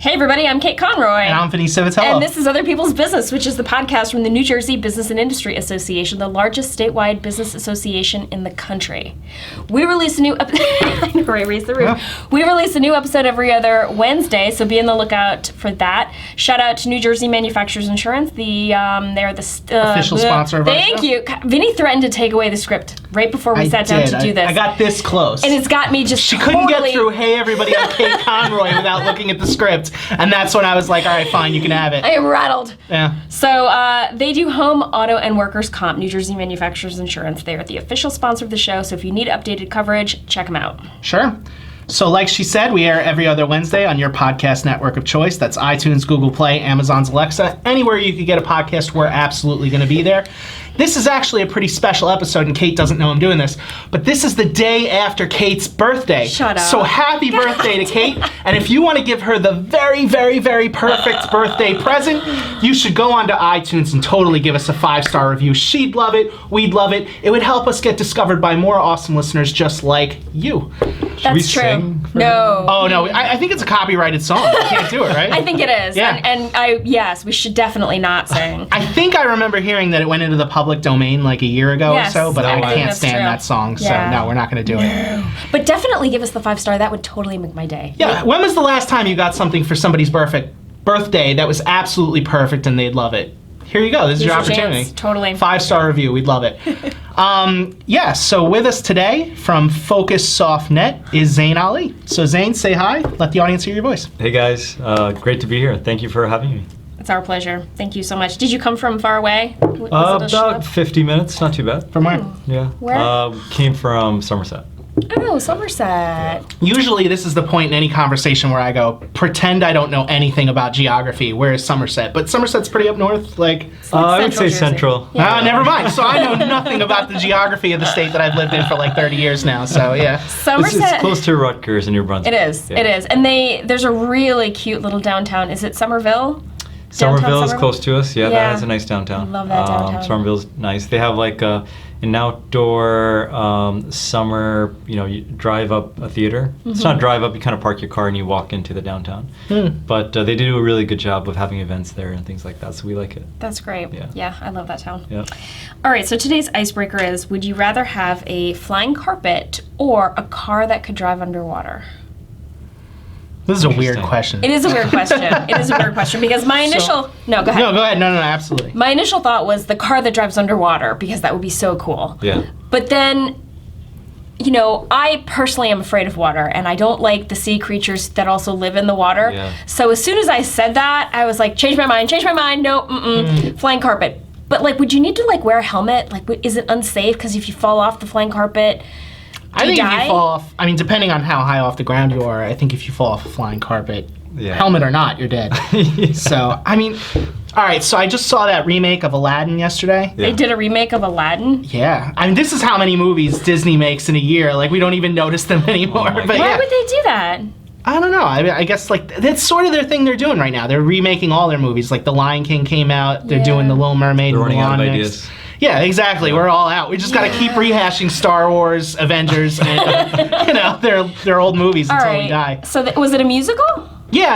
Hey everybody, I'm Kate Conroy. And I'm Vinny Civitello. And this is Other People's Business, which is the podcast from the New Jersey Business and Industry Association, the largest statewide business association in the country. We release a new I know, Ray raised the roof. Yeah. We release a new episode every other Wednesday, so be on the lookout for that. Shout out to New Jersey Manufacturers Insurance. They're the official sponsor of our show. Thank you. Vinny threatened to take away the script right before we sat down to do this. I got this close. And it's got me just She couldn't get through, hey everybody, I'm Kate Conroy without looking at the script. And that's when I was like, all right, fine, you can have it. I am rattled. Yeah. So they do home, auto, and workers' comp, New Jersey Manufacturers Insurance. They are the official sponsor of the show, so if you need updated coverage, check them out. Sure. So like she said, we air every other Wednesday on your podcast network of choice. That's iTunes, Google Play, Amazon's Alexa. Anywhere you could get a podcast, we're absolutely going to be there. This is actually a pretty special episode, and Kate doesn't know I'm doing this, but this is the day after Kate's birthday. Shut up. So happy birthday to Kate, and if you want to give her the very, very, very perfect birthday present, you should go onto iTunes and totally give us a 5-star review. She'd love it, we'd love it. It would help us get discovered by more awesome listeners just like you. That's true. No. Oh, no, I think it's a copyrighted song. You can't do it, right? I think it is. Yeah. And yes, we should definitely not sing. I think I remember hearing that it went into the public domain like a year ago or so, but I can't stand that song, so no, we're not going to do it. But definitely give us the 5-star. That would totally make my day. Yeah, when was the last time you got something for somebody's birthday that was absolutely perfect and they'd love it? Here you go. This is your opportunity. Chance. Totally. 5-star review. We'd love it. So with us today from Focus Softnet is Zain Ali. So Zain, say hi. Let the audience hear your voice. Hey guys, great to be here. Thank you for having me. It's our pleasure. Thank you so much. Did you come from far away? About 50 minutes, not too bad. From where? Yeah. Where? Came from Somerset. Oh, Somerset. Usually this is the point in any conversation where I go, pretend I don't know anything about geography. Where is Somerset? But Somerset's pretty up north, like... I would say Jersey. central. Yeah. Never mind. So I know nothing about the geography of the state that I've lived in for like 30 years now, so yeah. Somerset. It's close to Rutgers and New Brunswick. It is. Yeah. It is. And there's a really cute little downtown. Is it Somerville? Somerville is close to us. Yeah, that has a nice downtown. I love that downtown. Somerville's nice. They have like an outdoor summer, you drive up a theater. Mm-hmm. It's not drive up, you kind of park your car and you walk into the downtown. But they do a really good job of having events there and things like that, so we like it. That's great. Yeah, I love that town. Yeah. All right, so today's icebreaker is, would you rather have a flying carpet or a car that could drive underwater? This is a weird question. It is a weird question. It is a weird question because my initial... No, go ahead. No, go ahead. No, absolutely. My initial thought was the car that drives underwater because that would be so cool. Yeah. But then, I personally am afraid of water and I don't like the sea creatures that also live in the water. Yeah. So as soon as I said that, I was like, change my mind. No, flying carpet. But would you need to wear a helmet? Is it unsafe? Because if you fall off the flying carpet... I think if you fall off, depending on how high off the ground you are, I think if you fall off a flying carpet, helmet or not, you're dead. Yeah. So, all right, so I just saw that remake of Aladdin yesterday. They did a remake of Aladdin? Yeah. This is how many movies Disney makes in a year. We don't even notice them anymore. But Why would they do that? I don't know. I guess that's sort of their thing they're doing right now. They're remaking all their movies. The Lion King came out. They're doing The Little Mermaid. They're running out of next. ideas. Yeah, exactly. We're all out. We just got to keep rehashing Star Wars, Avengers, and their old movies until we die. So was it a musical? Yeah.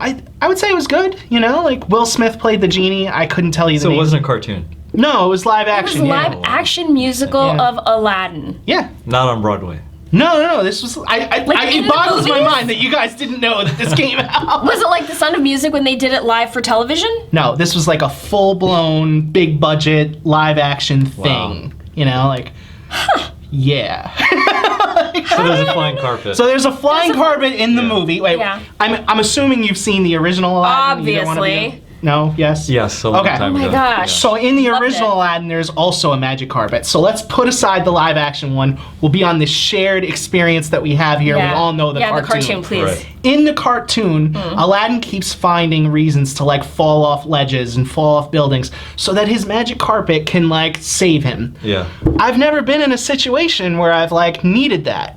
I would say it was good. Will Smith played the genie. I couldn't tell you the name. So it wasn't a cartoon? No, it was live action. It was live action musical of Aladdin. Yeah. Not on Broadway. No. This was. It boggles my mind that you guys didn't know that this came out. Was it like The Sound of Music when they did it live for television? No, this was a full-blown, big-budget, live-action thing. Wow. Yeah. So there's a flying carpet. So there's a flying carpet in the movie. Wait, I'm assuming you've seen the original Aladdin. Obviously. No? Yes? Yes, a long time ago. Oh my gosh. So in the original Aladdin, there's also a magic carpet. So let's put aside the live action one. We'll be on this shared experience that we have here. Yeah. We all know the cartoon. Yeah, the cartoon, please. Right. In the cartoon, Aladdin keeps finding reasons to fall off ledges and fall off buildings so that his magic carpet can save him. Yeah. I've never been in a situation where I've needed that,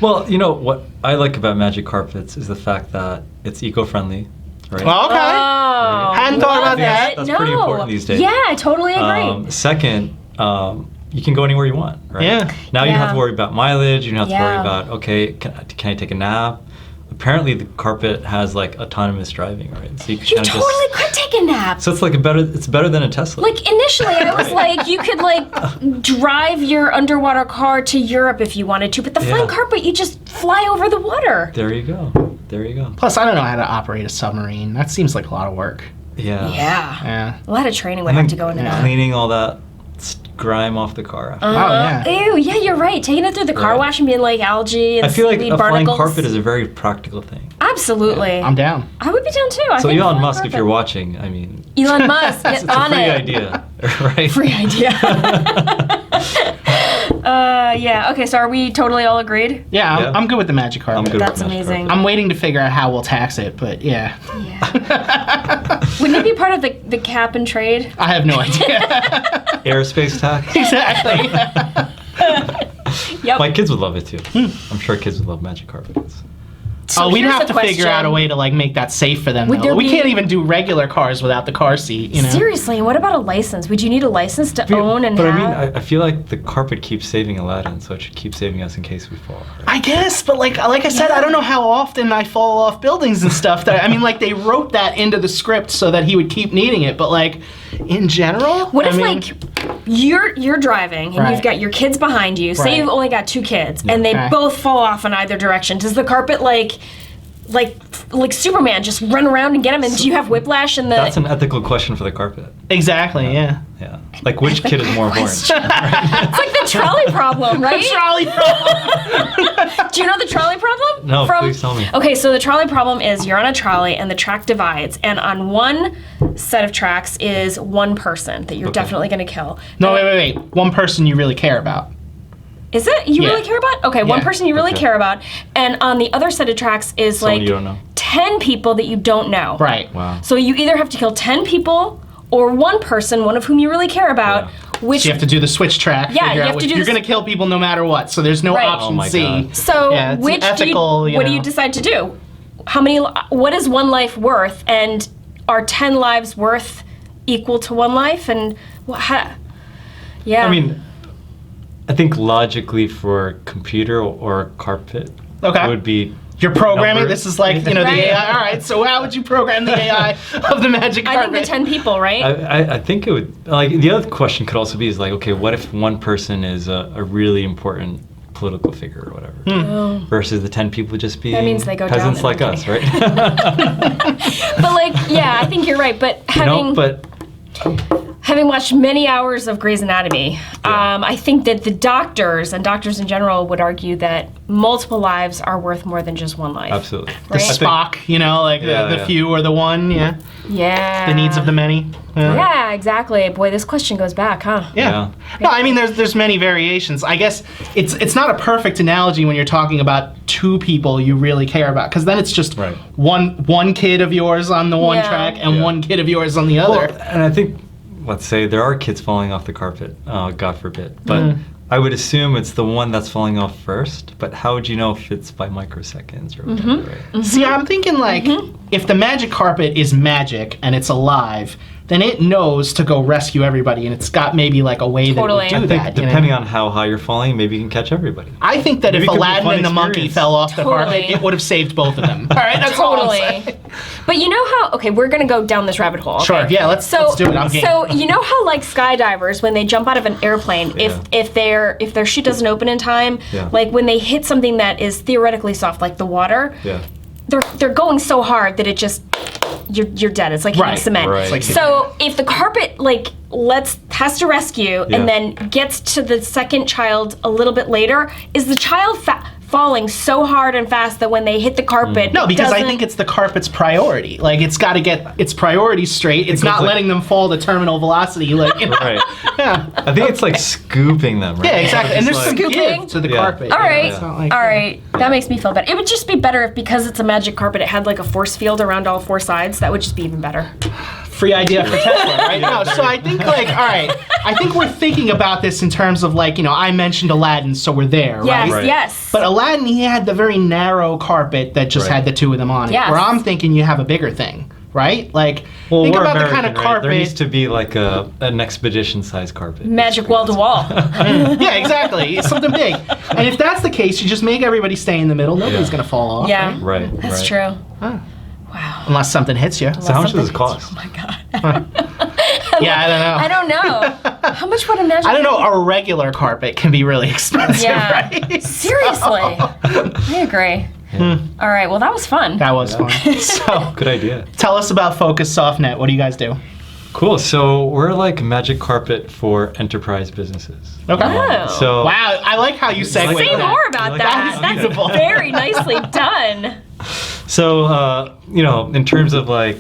Well, what I like about magic carpets is the fact that it's eco-friendly. Right. Well, okay. Oh, hadn't thought about that. That's pretty important these days. Yeah, I totally agree. Second, you can go anywhere you want, right? Yeah. Now you don't have to worry about mileage. You don't have to worry Yeah. about, okay, can I take a nap? apparently the carpet has like autonomous driving, right? So you You totally could take a nap. So it's better than a Tesla. Like initially, I was like, you could like drive your underwater car to Europe if you wanted to, but the flying carpet, you just fly over the water. There you go. There you go. Plus, I don't know how to operate a submarine. That seems like a lot of work. Yeah. Yeah. A lot of training would have to go into that. Cleaning all that grime off the car after. Ew, yeah, you're right. Taking it through the car wash and being like algae and I feel like a barnacles. flying carpet is a very practical thing. Absolutely. I'm down. I would be down too. So Elon Musk, if you're watching, I mean, Elon Musk, get it's a on free it. idea, right? Free idea. Yeah. Okay. So are we totally all agreed? Yeah, I'm good with the magic carpet. I'm good That's with the magic amazing. carpet. I'm waiting to figure out how we'll tax it, but yeah. Wouldn't it be part of the cap and trade? I have no idea. Airspace tax. Exactly. Yep. My kids would love it too. I'm sure kids would love magic carpets. So We'd here's have the to figure out a question. way to like make that safe for them. Would Though. there We be- can't even do regular cars without the car seat. You know. Seriously, and what about a license? Would you need a license to own and But have? I mean, I feel like the carpet keeps saving Aladdin, so it should keep saving us in case we fall. Right? I guess, but like I said, I don't know how often I fall off buildings and stuff. That I mean, like they wrote that into the script so that he would keep needing it. But like, in general, What I if mean, like you're driving and Right. you've got your kids behind you? Say Right. you've only got two kids and they Okay. both fall off in either direction. Does the carpet like Superman just run around and get them? And do you have whiplash in the? That's an ethical question for the carpet. exactly, yeah. Yeah. Like, which kid is more important? It's like the trolley problem, right? Trolley problem. Do you know the trolley problem? No, please tell me. Okay, so the trolley problem is you're on a trolley and the track divides, and on one set of tracks is one person that you're definitely going to kill. No, wait. One person you really care about. Is it you Yeah. really care about? Okay, one Yeah. person you really Okay. care about, and on the other set of tracks is Someone like you don't know. 10 people that you don't know. Right. Wow. So you either have to kill 10 people or one person, one of whom you really care about, Yeah. which So you have to do the switch track. Yeah, figure you out have to which, do you're this- going to kill people no matter what. So there's no Right. option Oh my C. God. So Yeah, it's which ethical, what do you decide to do? How many? What is one life worth? And are 10 lives worth equal to one life? And yeah. I mean, I think logically for a computer or a carpet, Okay. it would be. You're programming. Number- This is like the Right. AI. All right. So how would you program the AI of the magic I carpet? think the 10 people, right? I think it would. Like, the other question could also be is like, okay, what if one person is a really important political figure or whatever, versus the 10 people just being means they go down peasants in like the us, right? But like, yeah, I think you're right. But having watched many hours of Grey's Anatomy, I think that the doctors and doctors in general would argue that multiple lives are worth more than just one life. Absolutely. the Right. Spock, you know, like the Yeah. few or the one. Yeah. Yeah. The needs of the many. Yeah, exactly. Boy, this question goes back, huh? Yeah. No, I mean there's many variations. I guess it's not a perfect analogy when you're talking about two people you really care about, because then it's just Right. one kid of yours on the one Yeah. track and Yeah. one kid of yours on the other. Well, and I think, let's say there are kids falling off the carpet, God forbid, but I would assume it's the one that's falling off first, but how would you know if it's by microseconds or whatever, right? See, I'm thinking like if the magic carpet is magic and it's alive, then it knows to go rescue everybody, and it's got maybe like a way Totally. that it I would do think that. you know? depending on how high you're falling, maybe you can catch everybody. I think that Maybe if it could be a Aladdin fun and the monkey experience. fell off the carpet, Totally. it would have saved both of them. All right, that's all I'm saying. Totally. But you know how? Okay, we're gonna go down this rabbit hole. Okay? Sure, yeah, let's do it. I'm game. So you know how like skydivers when they jump out of an airplane, if their chute doesn't open in time, Yeah. like when they hit something that is theoretically soft, like the water, Yeah. they're going so hard that it just you're dead. It's like hitting Right, cement. right. It's like So if the carpet like has to rescue Yeah. and then gets to the second child a little bit later, is the child falling so hard and fast that when they hit the carpet, No, it because I doesn't- think it's the carpet's priority. Like it's got to get its priorities straight. It's not like- letting them fall to terminal velocity. Like, you know? Right. Yeah. I think it's like scooping them, right? Yeah, exactly. And there's It's some like- Scooping? give to the Yeah. carpet. All you know, right, it's not like- all right. That makes me feel better. It would just be better if, because it's a magic carpet, it had like a force field around all four sides. That would just be even better. Free idea for Tesla, right? No, so I think like, all right, I think we're thinking about this in terms of like, you know, I mentioned Aladdin, so we're there, Yes, right? Right. yes. But Aladdin, he had the very narrow carpet that just Right. had the two of them on it. Yes. Where I'm thinking you have a bigger thing, right? Like, Well, think we're about American, the kind of right? carpet. There needs to be like an expedition-sized carpet. Magic wall to wall. Yeah, exactly. It's something big. And if that's the case, you just make everybody stay in the middle. Nobody's going to fall off. Yeah. Right. That's right. true. Huh. Wow. Unless something hits you. So how much does it cost? Oh my god. Yeah, I don't know. I don't know. How much would a magic? I don't know. A regular carpet can be really expensive, Yeah. right? Seriously. I agree. Yeah. All right. Well, that was fun. That was fun. So, Good idea. tell us about Focus Softnet. What do you guys do? Cool. So we're like magic carpet for enterprise businesses. Okay. Oh. So Wow, I like how you segue. Say that. more about Like that. that? That's Beautiful. very nicely done. So, in terms of like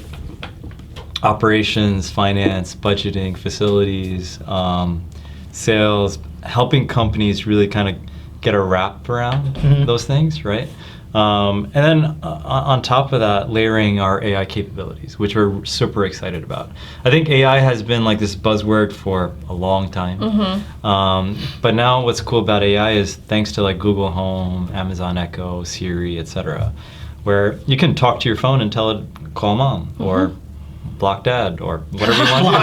operations, finance, budgeting, facilities, sales, helping companies really kind of get a wrap around those things, right? And then on top of that, layering our AI capabilities, which we're super excited about. I think AI has been like this buzzword for a long time. But now what's cool about AI is thanks to like Google Home, Amazon Echo, Siri, etc., where you can talk to your phone and tell it, call mom, or block dad, or whatever you want.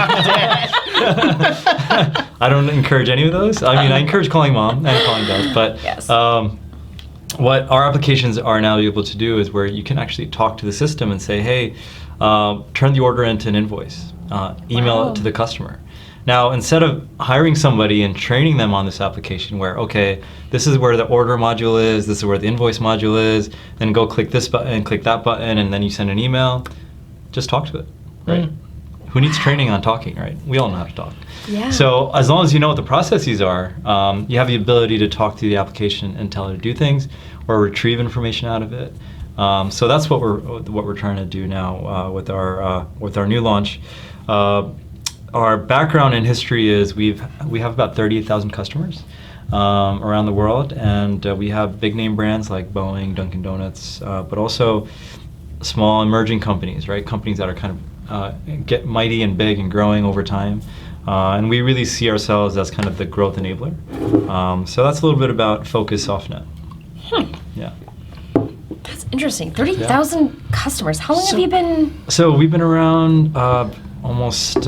I don't encourage any of those. I mean, I encourage calling mom and calling dad, but Yes. what our applications are now able to do is where you can actually talk to the system and say, hey, turn the order into an invoice, email Wow. it to the customer. Now, instead of hiring somebody and training them on this application where, okay, this is where the order module is, this is where the invoice module is, then go click this button, click that button, and then you send an email, just talk to it, right? Who needs training on talking, right? We all know how to talk. Yeah. So as long as you know what the processes are, you have the ability to talk to the application and tell it to do things or retrieve information out of it. So that's what we're trying to do now with our new launch. Our background in history is we have about 38,000 customers around the world, and we have big name brands like Boeing, Dunkin' Donuts, but also small emerging companies, right? Companies that are kind of get mighty and big and growing over time. And we really see ourselves as kind of the growth enabler. So that's a little bit about Focus Softnet. Yeah. That's interesting. 30,000 customers. How long have you been? So we've been around almost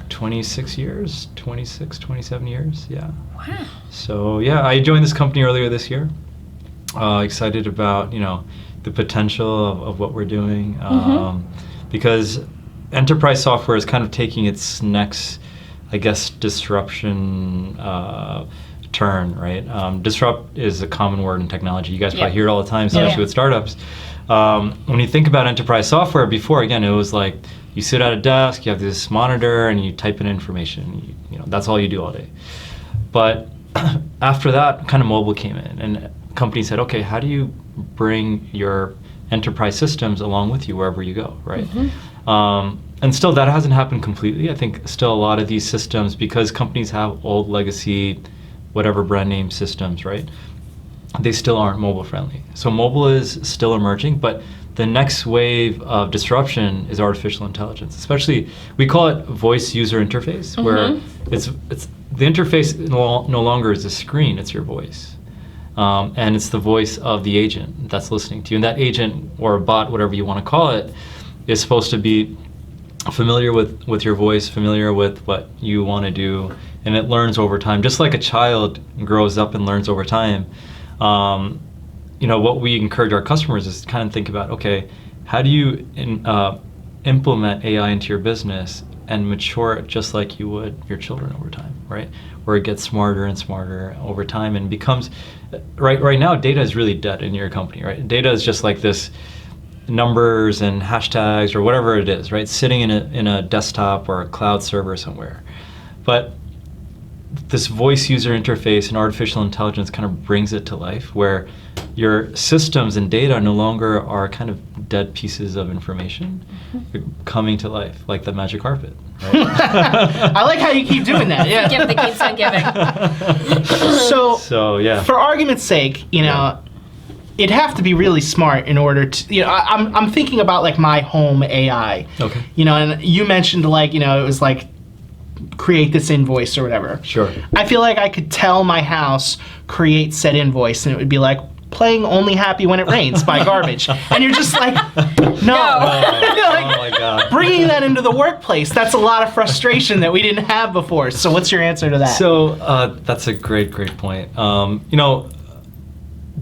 26 years, 27 years, yeah. Wow. So yeah, I joined this company earlier this year. Excited about, the potential of what we're doing. Because enterprise software is kind of taking its next, I guess, disruption turn, right? Disrupt is a common word in technology. You guys probably hear it all the time, especially with startups. When you think about enterprise software, before, again, it was like you sit at a desk, you have this monitor, and you type in information. That's all you do all day. But after that, kind of mobile came in, and companies said, okay, how do you bring your enterprise systems along with you wherever you go, right? And still, that hasn't happened completely. I think still a lot of these systems, because companies have old legacy, whatever brand name systems, right? They still aren't mobile friendly. So mobile is still emerging, but the next wave of disruption is artificial intelligence. Especially, we call it voice user interface, where it's the interface no longer is a screen, it's your voice. And it's the voice of the agent that's listening to you. And that agent, or a bot, whatever you want to call it, is supposed to be familiar with your voice, familiar with what you want to do, and it learns over time. Just like a child grows up and learns over time, what we encourage our customers is to kind of think about, okay, how do you implement AI into your business and mature it just like you would your children over time, right? Where it gets smarter and smarter over time and becomes, right now, data is really dead in your company, right? Data is just like this numbers and hashtags or whatever it is, right? Sitting in a desktop or a cloud server somewhere. But this voice user interface and artificial intelligence kind of brings it to life, where your systems and data no longer are kind of dead pieces of information. They're coming to life like the magic carpet, right? I like how you keep doing that. Yeah. Gift that keeps on giving. So yeah. for argument's sake, it'd have to be really smart in order to, I'm thinking about like my home AI. Okay. And you mentioned like, it was like create this invoice or whatever. Sure. I feel like I could tell my house create said invoice and it would be like playing Only Happy When It Rains by Garbage. And you're just like, no. Oh, my God. Bringing that into the workplace, that's a lot of frustration that we didn't have before. So what's your answer to that? So that's a great point. You know,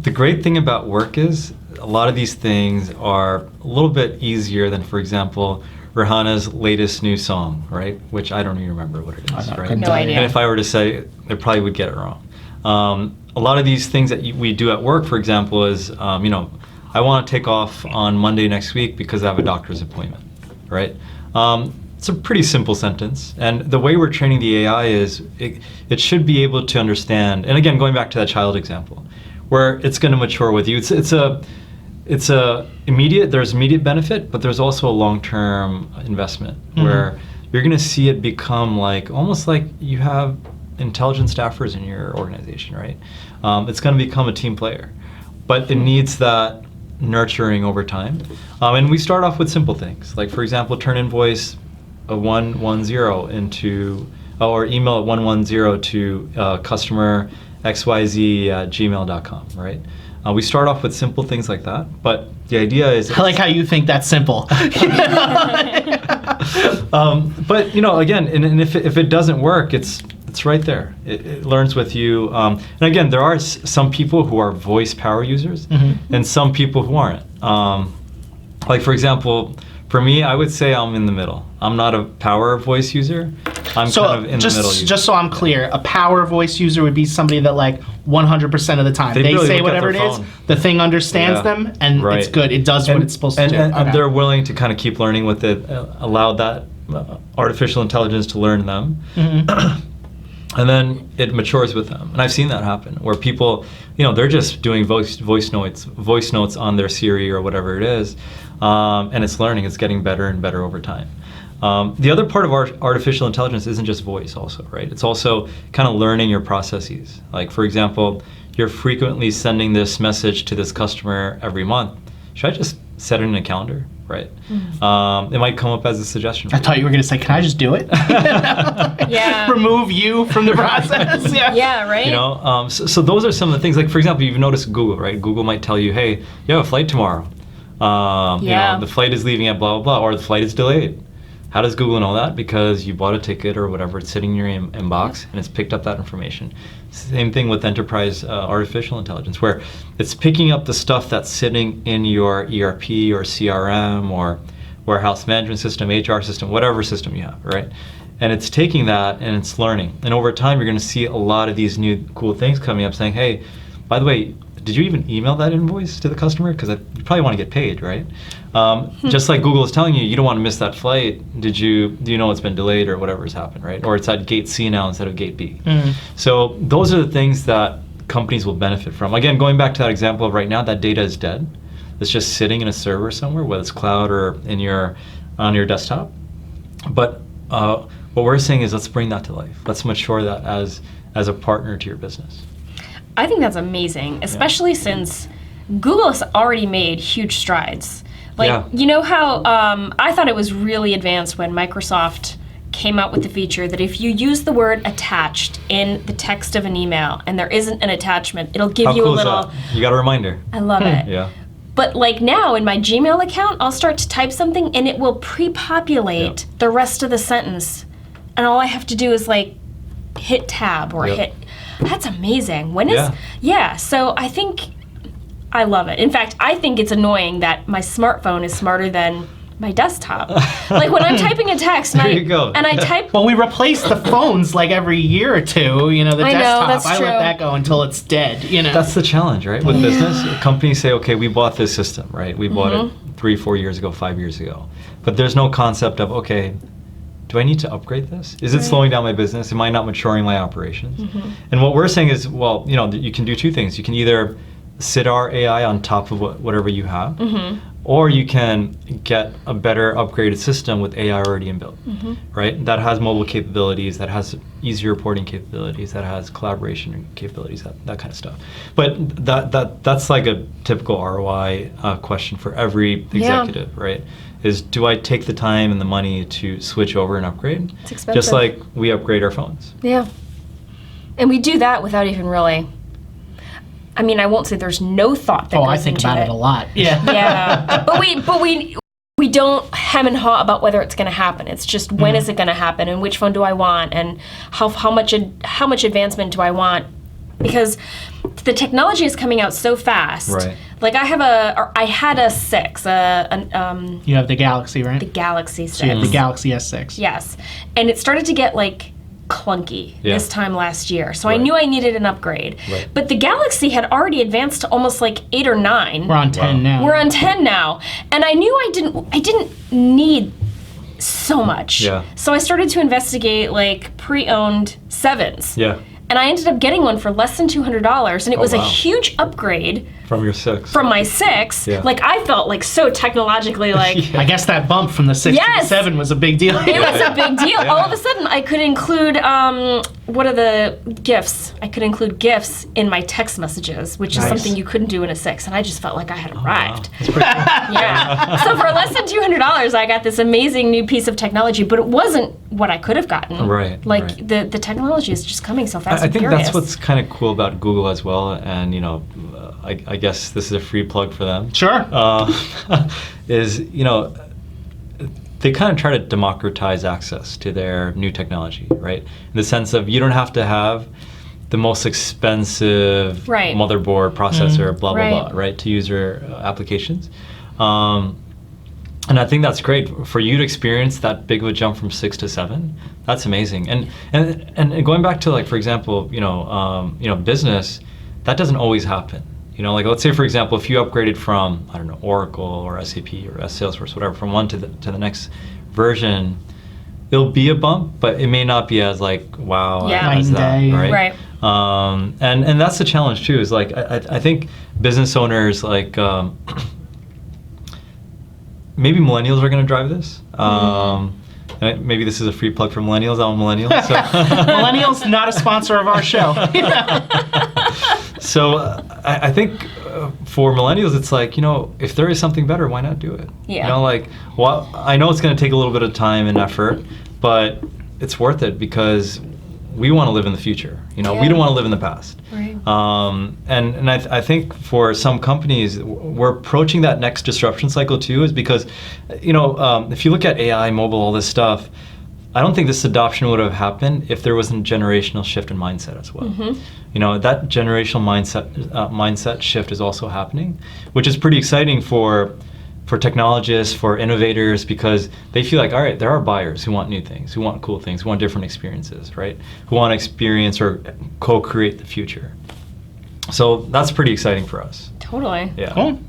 the great thing about work is a lot of these things are a little bit easier than, for example, Rihanna's latest new song, right? Which I don't even remember what it is, right? No idea. And if I were to say, I probably would get it wrong. A lot of these things that we do at work, for example, is, you know, I want to take off on Monday next week because I have a doctor's appointment, right? It's a pretty simple sentence. And the way we're training the AI is it should be able to understand, and again, going back to that child example, where it's going to mature with you. There's immediate benefit, but there's also a long-term investment where you're going to see it become like, almost like you have intelligent staffers in your organization, right? It's going to become a team player, but it needs that nurturing over time. And we start off with simple things, like, for example, turn invoice 110 into, or email 110 to customer xyz@gmail.com, right? We start off with simple things like that, but the idea is... I like how you think that's simple. But, you know, again, and if it doesn't work, it's right there. It learns with you. And again, there are some people who are voice power users and some people who aren't. Like, for example, for me, I would say I'm in the middle. I'm not a power voice user. I'm kind of in the middle. Just so I'm clear, a power voice user would be somebody that, like, 100% of the time, they really say look at whatever it their is, phone. the thing understands them, and it's good. It does what it's supposed to do. And they're willing to kind of keep learning with it, allow that artificial intelligence to learn them. And then it matures with them. And I've seen that happen, where people, you know, they're just doing voice notes on their Siri or whatever it is, and it's learning. It's getting better and better over time. The other part of artificial intelligence isn't just voice also, right? It's also kind of learning your processes. Like, for example, you're frequently sending this message to this customer every month. Should I just set it in a calendar, right? It might come up as a suggestion. I thought you were going to say, can I just do it? Yeah. Remove you from the process. Yeah, right? You know, so those are some of the things. Like, for example, you've noticed Google, right? Google might tell you, hey, you have a flight tomorrow. You know, the flight is leaving at blah, blah, blah, or the flight is delayed. How does Google know that? Because you bought a ticket or whatever, it's sitting in your inbox and it's picked up that information. Same thing with enterprise artificial intelligence, where it's picking up the stuff that's sitting in your ERP or CRM or warehouse management system, HR system, whatever system you have, right? And it's taking that and it's learning. And over time, you're going to see a lot of these new cool things coming up saying, hey, by the way, did you even email that invoice to the customer? Because you probably want to get paid, right? Just like Google is telling you, you don't want to miss that flight. Do you know it's been delayed or whatever's happened, right? Or it's at gate C now instead of gate B. So those are the things that companies will benefit from. Again, going back to that example of right now, that data is dead. It's just sitting in a server somewhere, whether it's cloud or on your desktop. But what we're saying is, let's bring that to life. Let's mature that as a partner to your business. I think that's amazing, especially since Google has already made huge strides. Like, you know how I thought it was really advanced when Microsoft came out with the feature that if you use the word attached in the text of an email and there isn't an attachment, it'll give you a little... Is that? You got a reminder. I love it. Yeah. But like now in my Gmail account, I'll start to type something and it will pre-populate the rest of the sentence. And all I have to do is like hit tab or hit... That's amazing. So I think I love it. In fact, I think it's annoying that my smartphone is smarter than my desktop. Like when I'm typing a text and I type... Well, we replace the phones like every year or two, you know, the desktop. That's I true. let that go until it's dead, you know. That's the challenge, right? With business, companies say, okay, we bought this system, right? We bought it 3, 4 years ago, 5 years ago. But there's no concept of, okay, do I need to upgrade this? Is it slowing down my business? Am I not maturing my operations? And what we're saying is, well, you know, you can do two things. You can either sit our AI on top of whatever you have, or you can get a better upgraded system with AI already inbuilt, right? That has mobile capabilities, that has easy reporting capabilities, that has collaboration capabilities, that kind of stuff. But that's like a typical ROI question for every executive, right? Is, do I take the time and the money to switch over and upgrade? It's expensive. Just like we upgrade our phones. Yeah. And we do that without even really... I mean, I won't say there's no thought that goes into it. I think about it a lot. Yeah. Yeah. But we don't hem and haw about whether it's going to happen. It's just when is it going to happen, and which phone do I want, and how much advancement do I want? Because the technology is coming out so fast. Right. Like I had a 6. You have the Galaxy, right? The Galaxy 6. So you have the Galaxy S6. Yes, and it started to get like clunky this time last year, so I knew I needed an upgrade. Right. But the Galaxy had already advanced to almost like 8 or 9. We're on 10 now. We're on 10 now, and I knew I didn't need so much. Yeah. So I started to investigate like pre-owned 7s. Yeah. And I ended up getting one for less than $200, and it was a wow. huge upgrade From your 6. from my 6. Yeah. Like I felt like so technologically like. I guess that bump from the 6 to the Yes! 7 was a big deal. It was a big deal. All of a sudden, I could include what are the GIFs? I could include GIFs in my text messages, which is Nice. something you couldn't do in a 6, and I just felt like I had arrived. That's pretty cool. Yeah. So for less than $200, I got this amazing new piece of technology, but it wasn't what I could have gotten. Right, Like right. the technology is just coming so fast. I and think furious. that's what's kind of cool about Google as well, and I guess this is a free plug for them. Sure. Is they kind of try to democratize access to their new technology, right? In the sense of you don't have to have the most expensive Right. motherboard, processor, blah, blah, Right. blah, right, to use your applications. And I think that's great for you to experience that big of a jump from 6 to 7. That's amazing. And going back to, like, for example, business, that doesn't always happen. Like, let's say, for example, if you upgraded from, I don't know, Oracle or SAP or Salesforce, whatever, from one to the next version, it'll be a bump, but it may not be as like, wow, Yeah. as that, Night and day. right? Right. And that's the challenge too. Is like I think business owners like maybe millennials are going to drive this. And maybe this is a free plug for millennials. I'm a millennial. So. Millennials, not a sponsor of our show. So I think for millennials, it's like, if there is something better, why not do it? Yeah. Well, I know it's going to take a little bit of time and effort, but it's worth it because we want to live in the future. We don't want to live in the past. Right. And I think for some companies, we're approaching that next disruption cycle too, is because, if you look at AI, mobile, all this stuff, I don't think this adoption would have happened if there wasn't a generational shift in mindset as well. Mm-hmm. That generational mindset shift is also happening, which is pretty exciting for technologists, for innovators, because they feel like, all right, there are buyers who want new things, who want cool things, who want different experiences, right? Who want to experience or co-create the future. So that's pretty exciting for us. Totally. Yeah. Cool.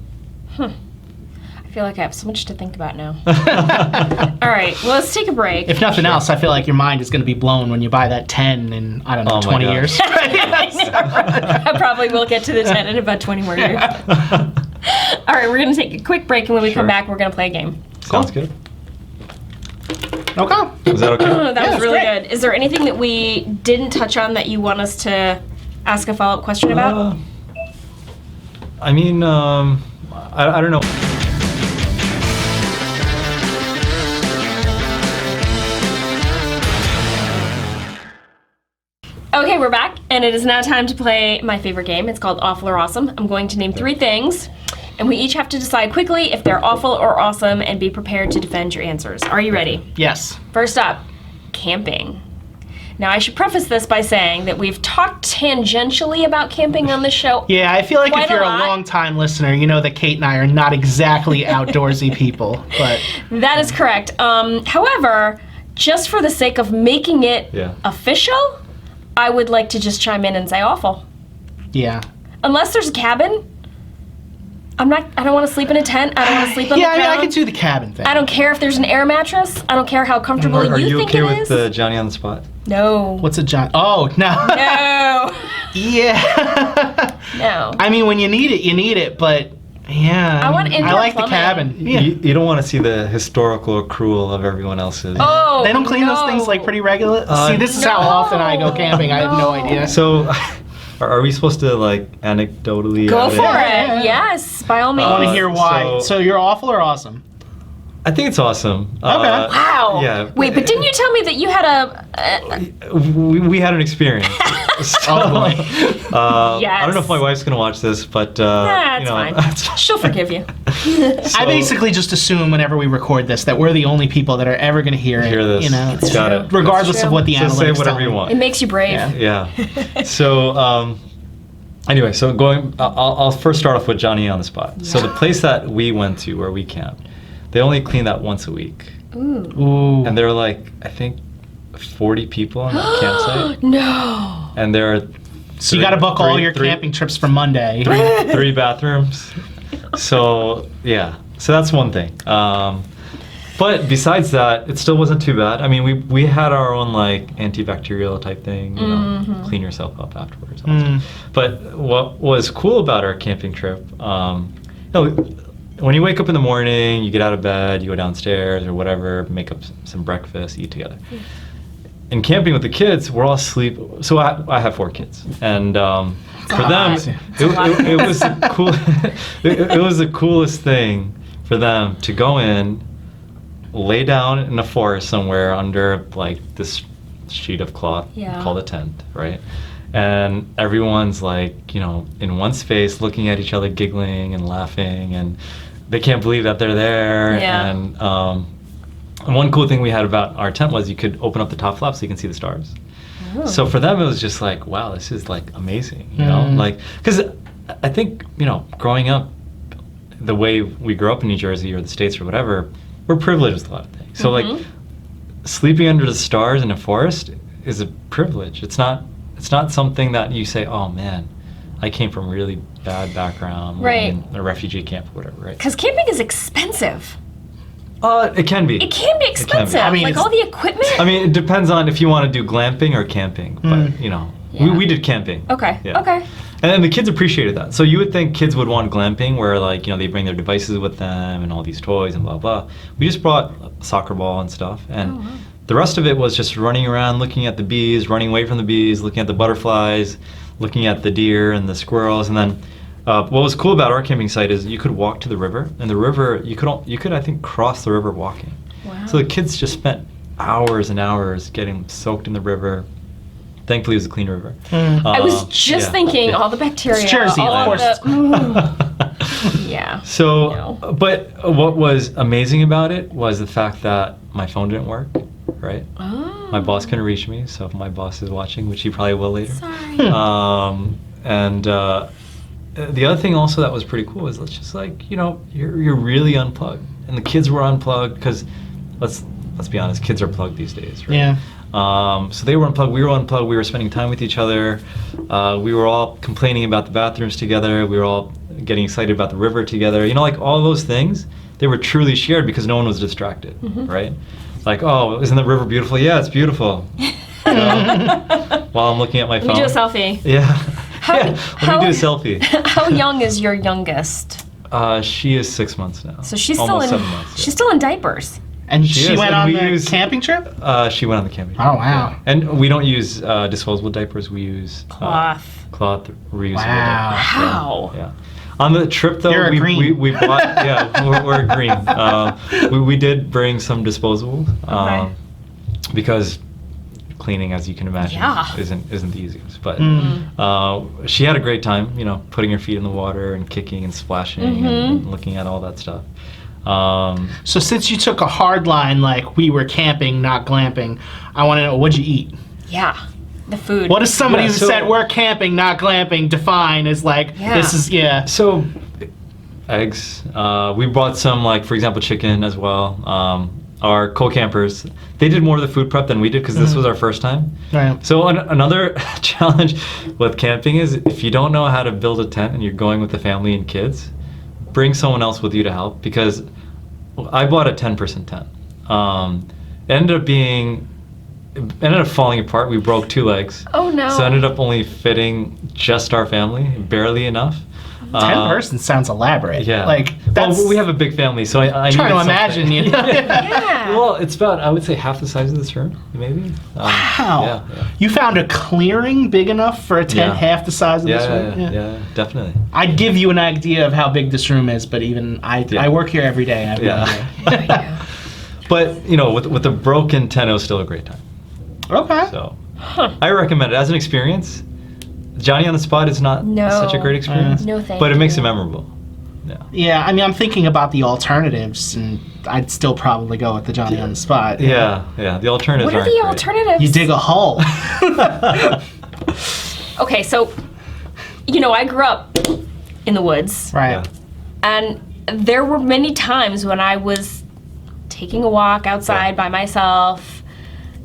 I feel like I have so much to think about now. All right, well, let's take a break. If nothing else, I feel like your mind is going to be blown when you buy that 10 in, I don't know, Oh my 20 gosh. years. I probably will get to the 10 in about 20 more years. All right, we're going to take a quick break, and when we come Sure. back, we're going to play a game. Sounds good. Okay. Is that okay? That Yeah, was that's really great. good. Is there anything that we didn't touch on that you want us to ask a follow-up question about? I mean, I don't know. Okay, we're back, and it is now time to play my favorite game. It's called Awful or Awesome. I'm going to name 3 things, and we each have to decide quickly if they're awful or awesome and be prepared to defend your answers. Are you ready? Yes. First up, camping. Now, I should preface this by saying that we've talked tangentially about camping on this show. Yeah, I feel like Quite if you're a a lot. long-time listener, you know that Kate and I are not exactly outdoorsy people, but That is correct. However, just for the sake of making it Yeah. official, I would like to just chime in and say awful. yeah. Unless there's a cabin, I don't want to sleep in a tent. I don't want to sleep on Yeah, the I mean, ground. I could do the cabin thing. I don't care if there's an air mattress. I don't care how comfortable Are you you think okay it with is. the Johnny on the spot? No. What's a John? Oh, no. No. Yeah. No. I mean, when you need it, but yeah. I want indoor like the plumbing. cabin. Yeah. You don't want to see the historical accrual of everyone else's. Oh, They don't clean no. those things like pretty regular. See, this is how no. often I go camping. I have no idea. So, are we supposed to like anecdotally? Go add for in? it. Yes, by all means. I want to hear why. so- So you're awful or awesome? I think it's awesome. Wow. Yeah. Wait, but didn't you tell me that you had a We had an experience. So, Oh, boy. Yes. I don't know if my wife's gonna watch this, but That's fine. She'll forgive you. I basically just assume whenever we record this that we're the only people that are ever going to hear it. Hear this. You know, It's Got true. it. regardless of what the So analytics say whatever tell you me. want. It makes you brave. Yeah. Yeah. So, anyway, so I'll first start off with Johnny on the spot. So the place that we went to where we camped, they only clean that once a week. Ooh. Ooh. And there were like, I think, 40 people on that campsite. No. And there are So you got to book all your camping trips for Monday. three bathrooms. So, yeah. So that's one thing. But besides that, it still wasn't too bad. I mean, we had our own like antibacterial type thing, you know, clean yourself up afterwards. But what was cool about our camping trip, you know, when you wake up in the morning, you get out of bed, you go downstairs or whatever, make up some breakfast, eat together. And camping with the kids, we're all asleep. So I have 4 kids, and for them, it was the cool. It was the coolest thing for them to go in, lay down in a forest somewhere under like this sheet of cloth called a tent, right? And everyone's like, you know, in one space, looking at each other, giggling and laughing, and they can't believe that they're there. Yeah. And one cool thing we had about our tent was you could open up the top flap so you can see the stars. Ooh. So for them, it was just like, wow, this is like amazing, you know? Like, because I think, you know, growing up, the way we grew up in New Jersey or the States or whatever, we're privileged with a lot of things. So like, sleeping under the stars in a forest is a privilege. It's not something that you say, oh man, I came from really bad background, Right. in a refugee camp or whatever, right? Because camping is expensive. It can be. It can be expensive. I mean, like it's- all the equipment. I mean, it depends on if you want to do glamping or camping, but you know, Yeah. we did camping. Okay. Yeah. Okay. And then the kids appreciated that. So you would think kids would want glamping where like, you know, they bring their devices with them and all these toys and blah, blah. We just brought a soccer ball and stuff. And the rest of it was just running around, looking at the bees, running away from the bees, looking at the butterflies, looking at the deer and the squirrels. And then what was cool about our camping site is you could walk to the river. And the river, you could I think, cross the river walking. Wow. So the kids just spent hours and hours getting soaked in the river. Thankfully, it was a clean river. I was just thinking all the bacteria. It's Jersey, all of course. Yeah. So, No. but what was amazing about it was the fact that my phone didn't work, right? Oh. My boss couldn't reach me, so if my boss is watching, which he probably will later. Sorry. And the other thing also that was pretty cool is it's just like, you know, you're really unplugged. And the kids were unplugged because, let's be honest, kids are plugged these days, right? Yeah. So they were unplugged, we were unplugged, we were spending time with each other. We were all complaining about the bathrooms together. We were all getting excited about the river together. You know, like all those things, they were truly shared because no one was distracted, right? Like, oh, isn't the river beautiful? Yeah, it's beautiful. You know? While I'm looking at my phone. Let me do a selfie. Yeah. Let me do a selfie. How young is your youngest? She is 6 months now. So she's Almost still in 7 months. she's still in diapers. And She she is, went and on we the use- camping trip? She went on the camping. Oh, wow. Yeah. And we don't use disposable diapers. We use Cloth. cloth reusable Wow. diapers. How? Yeah. On the trip though, You're a green. we bought we're green. We did bring some disposable Okay. because cleaning, as you can imagine, Yeah. isn't the easiest. But she had a great time, you know, putting her feet in the water and kicking and splashing and looking at all that stuff. So since you took a hard line, like we were camping, not glamping, I want to know, what'd you eat? Yeah. The food. What does somebody Yeah, who so- said we're camping, not glamping define as like, Yeah. this is, yeah. So, eggs. We brought some, like, for example, chicken as well. Our co-campers, they did more of the food prep than we did because this was our first time. Right. So another challenge with camping is if you don't know how to build a tent and you're going with the family and kids, bring someone else with you to help because I bought a 10-person tent. It ended up falling apart. We broke 2 legs. Oh no. So it ended up only fitting just our family, barely enough. 10 persons sounds elaborate. Yeah. Like, that's. Well, we have a big family, so I trying to needed imagine, something. you know? Yeah. Well, it's about, I would say, half the size of this room, maybe. Wow. Yeah. You found a clearing big enough for a tent Yeah. half the size of this room? Yeah, definitely. I'd give you an idea of how big this room is, but even I work here every day. I have no idea. Yeah. But, you know, with a broken tent, it was still a great time. Okay. So I recommend it as an experience. Johnny on the spot is not No. such a great experience. No, thank But it makes you. it memorable. Yeah, I mean, I'm thinking about the alternatives, and I'd still probably go with the Johnny on the spot. Yeah. The alternatives What are aren't the great. alternatives? You dig a hole. Okay, so, I grew up in the woods. Right. Yeah. And there were many times when I was taking a walk outside by myself,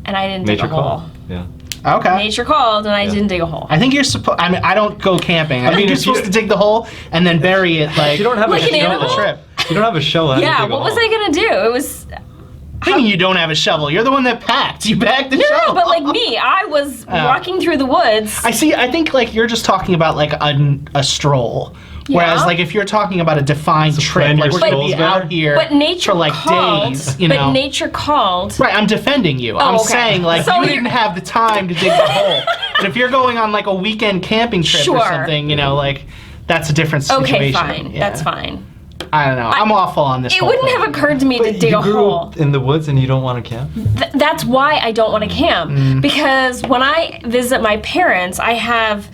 and I didn't dig Nature a hole. call. Yeah. Okay. Nature called, and I didn't dig a hole. I think you're supposed. I mean, I don't go camping. I think you're if you- supposed to dig the hole and then bury it like. You don't have Like a an shovel. animal? trip. You don't have a shovel. How do you Yeah, dig a what was hole? I gonna do? It was What do you mean you don't have a shovel? You're the one that packed. You bagged the shovel. no, but like me, I was walking through the woods. I see. I think like you're just talking about like a stroll. Whereas Yeah. like if you're talking about a defined trip, plan like your we're gonna be strolls out better. here But nature for like called. days, you know. But nature called. Right, I'm defending you. I'm okay. saying like So you you're- didn't have the time to dig the hole. But if you're going on like a weekend camping trip or Sure. something, like that's a different situation. Okay, fine. Yeah. That's fine. I don't know. I'm awful on this. It whole wouldn't thing. have occurred to me to dig You a grew hole. up in the woods and you don't want to camp? That's why I don't want to camp. Because when I visit my parents, I have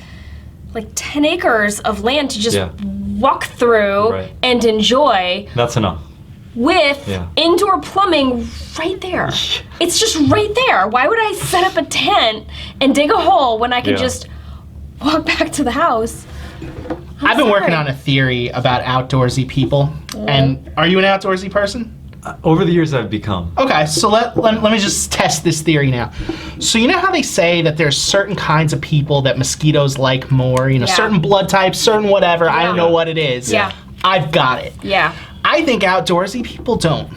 like 10 acres of land to just Yeah. walk through Right. and enjoy That's enough. with Yeah. indoor plumbing right there. It's just right there. Why would I set up a tent and dig a hole when I could Yeah. just walk back to the house? I've been working sorry. on a theory about outdoorsy people. And are you an outdoorsy person? Over the years, I've become. Okay, so let me just test this theory now. So you know how they say that there's certain kinds of people that mosquitoes like more, Yeah. certain blood types, certain whatever, I don't know what it is. Yeah. I've got it. Yeah. I think outdoorsy people don't.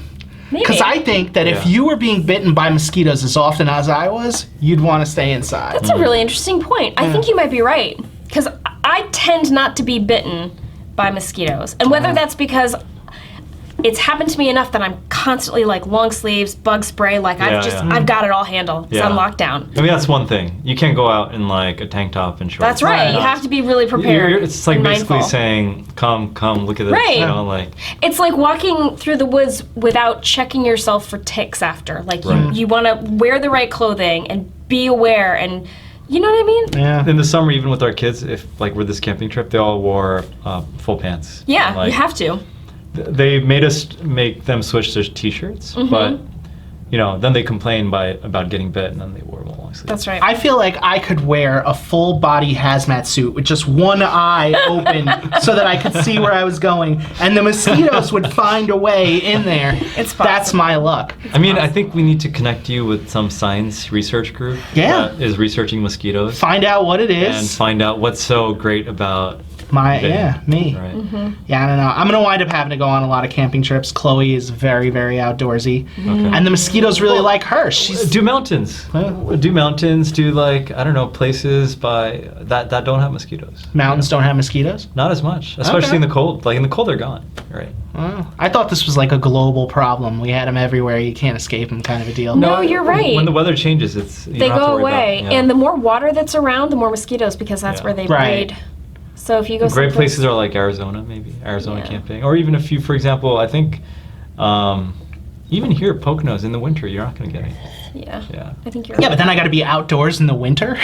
Maybe. Because I think that if Yeah. you were being bitten by mosquitoes as often as I was, you'd want to stay inside. That's a really interesting point. I think you might be right. Because I tend not to be bitten by mosquitoes. And whether that's because it's happened to me enough that I'm constantly like long sleeves, bug spray, like I've got it all handled. It's on lockdown. I mean, that's one thing. You can't go out in like a tank top and shorts. That's right. You have to be really prepared. It's like and basically mindful. saying, come, look at this. Right. Like, It's like walking through the woods without checking yourself for ticks after. Like Right. you want to wear the right clothing and be aware, and you know what I mean? Yeah. in the summer, even with our kids, if like we're this camping trip, they all wore full pants. Yeah, And, like, you have to. They made us make them switch their t-shirts, Mm-hmm. but then they complained about getting bit, and then they wore long sleeves. That's right. I feel like I could wear a full body hazmat suit with just one eye open so that I could see where I was going, and the mosquitoes would find a way in there. It's That's possible. my luck. I mean, I think we need to connect you with some science research group Yeah. that is researching mosquitoes Find out what it and is. find out what's so great about Me. Right. Yeah, I don't know. I'm gonna wind up having to go on a lot of camping trips. Chloe is very, very outdoorsy, and the mosquitoes really like her. She's Do mountains. Do mountains, do like, I don't know, places by that don't have mosquitoes. mountains don't have mosquitoes. Not as much, especially Okay. in the cold. Like in the cold, they're gone. Right. Oh, I thought this was like a global problem. We had them everywhere. You can't escape them, kind of a deal. No, you're right. When the weather changes, it's you They don't have to go worry about- away. yeah. And the more water that's around, the more mosquitoes, because that's Yeah. where they Right. breed. So if you go Great someplace- places are like Arizona, maybe Arizona Yeah. camping, or even if you, for example, I think, even here at Poconos in the winter, you're not going to get anything. Yeah. Yeah. I think you're Yeah, right. but then I got to be outdoors in the winter.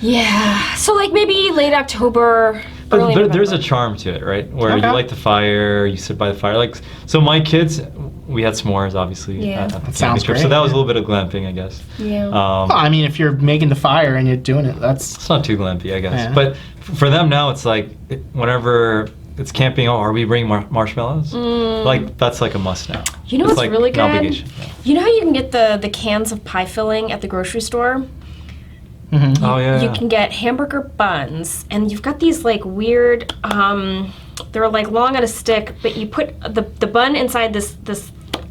Yeah. So like maybe late October, But early there's a November. charm to it, right? Where Okay. you light the fire, you sit by the fire. Like, so my kids, we had s'mores, obviously, Yeah. at the That camping sounds trip. great, So that was a yeah. little bit of glamping, I guess. Yeah. Well, I mean, if you're making the fire and you're doing it, that's It's not too glampy, I guess. Yeah. But for them now, it's like whenever it's camping, oh, are we bringing marshmallows? Like that's like a must now. You know It's what's like really an good? obligation. Yeah. You know how you can get the cans of pie filling at the grocery store? Oh yeah. You can get hamburger buns, and you've got these like weird. They're like long on a stick, but you put the bun inside this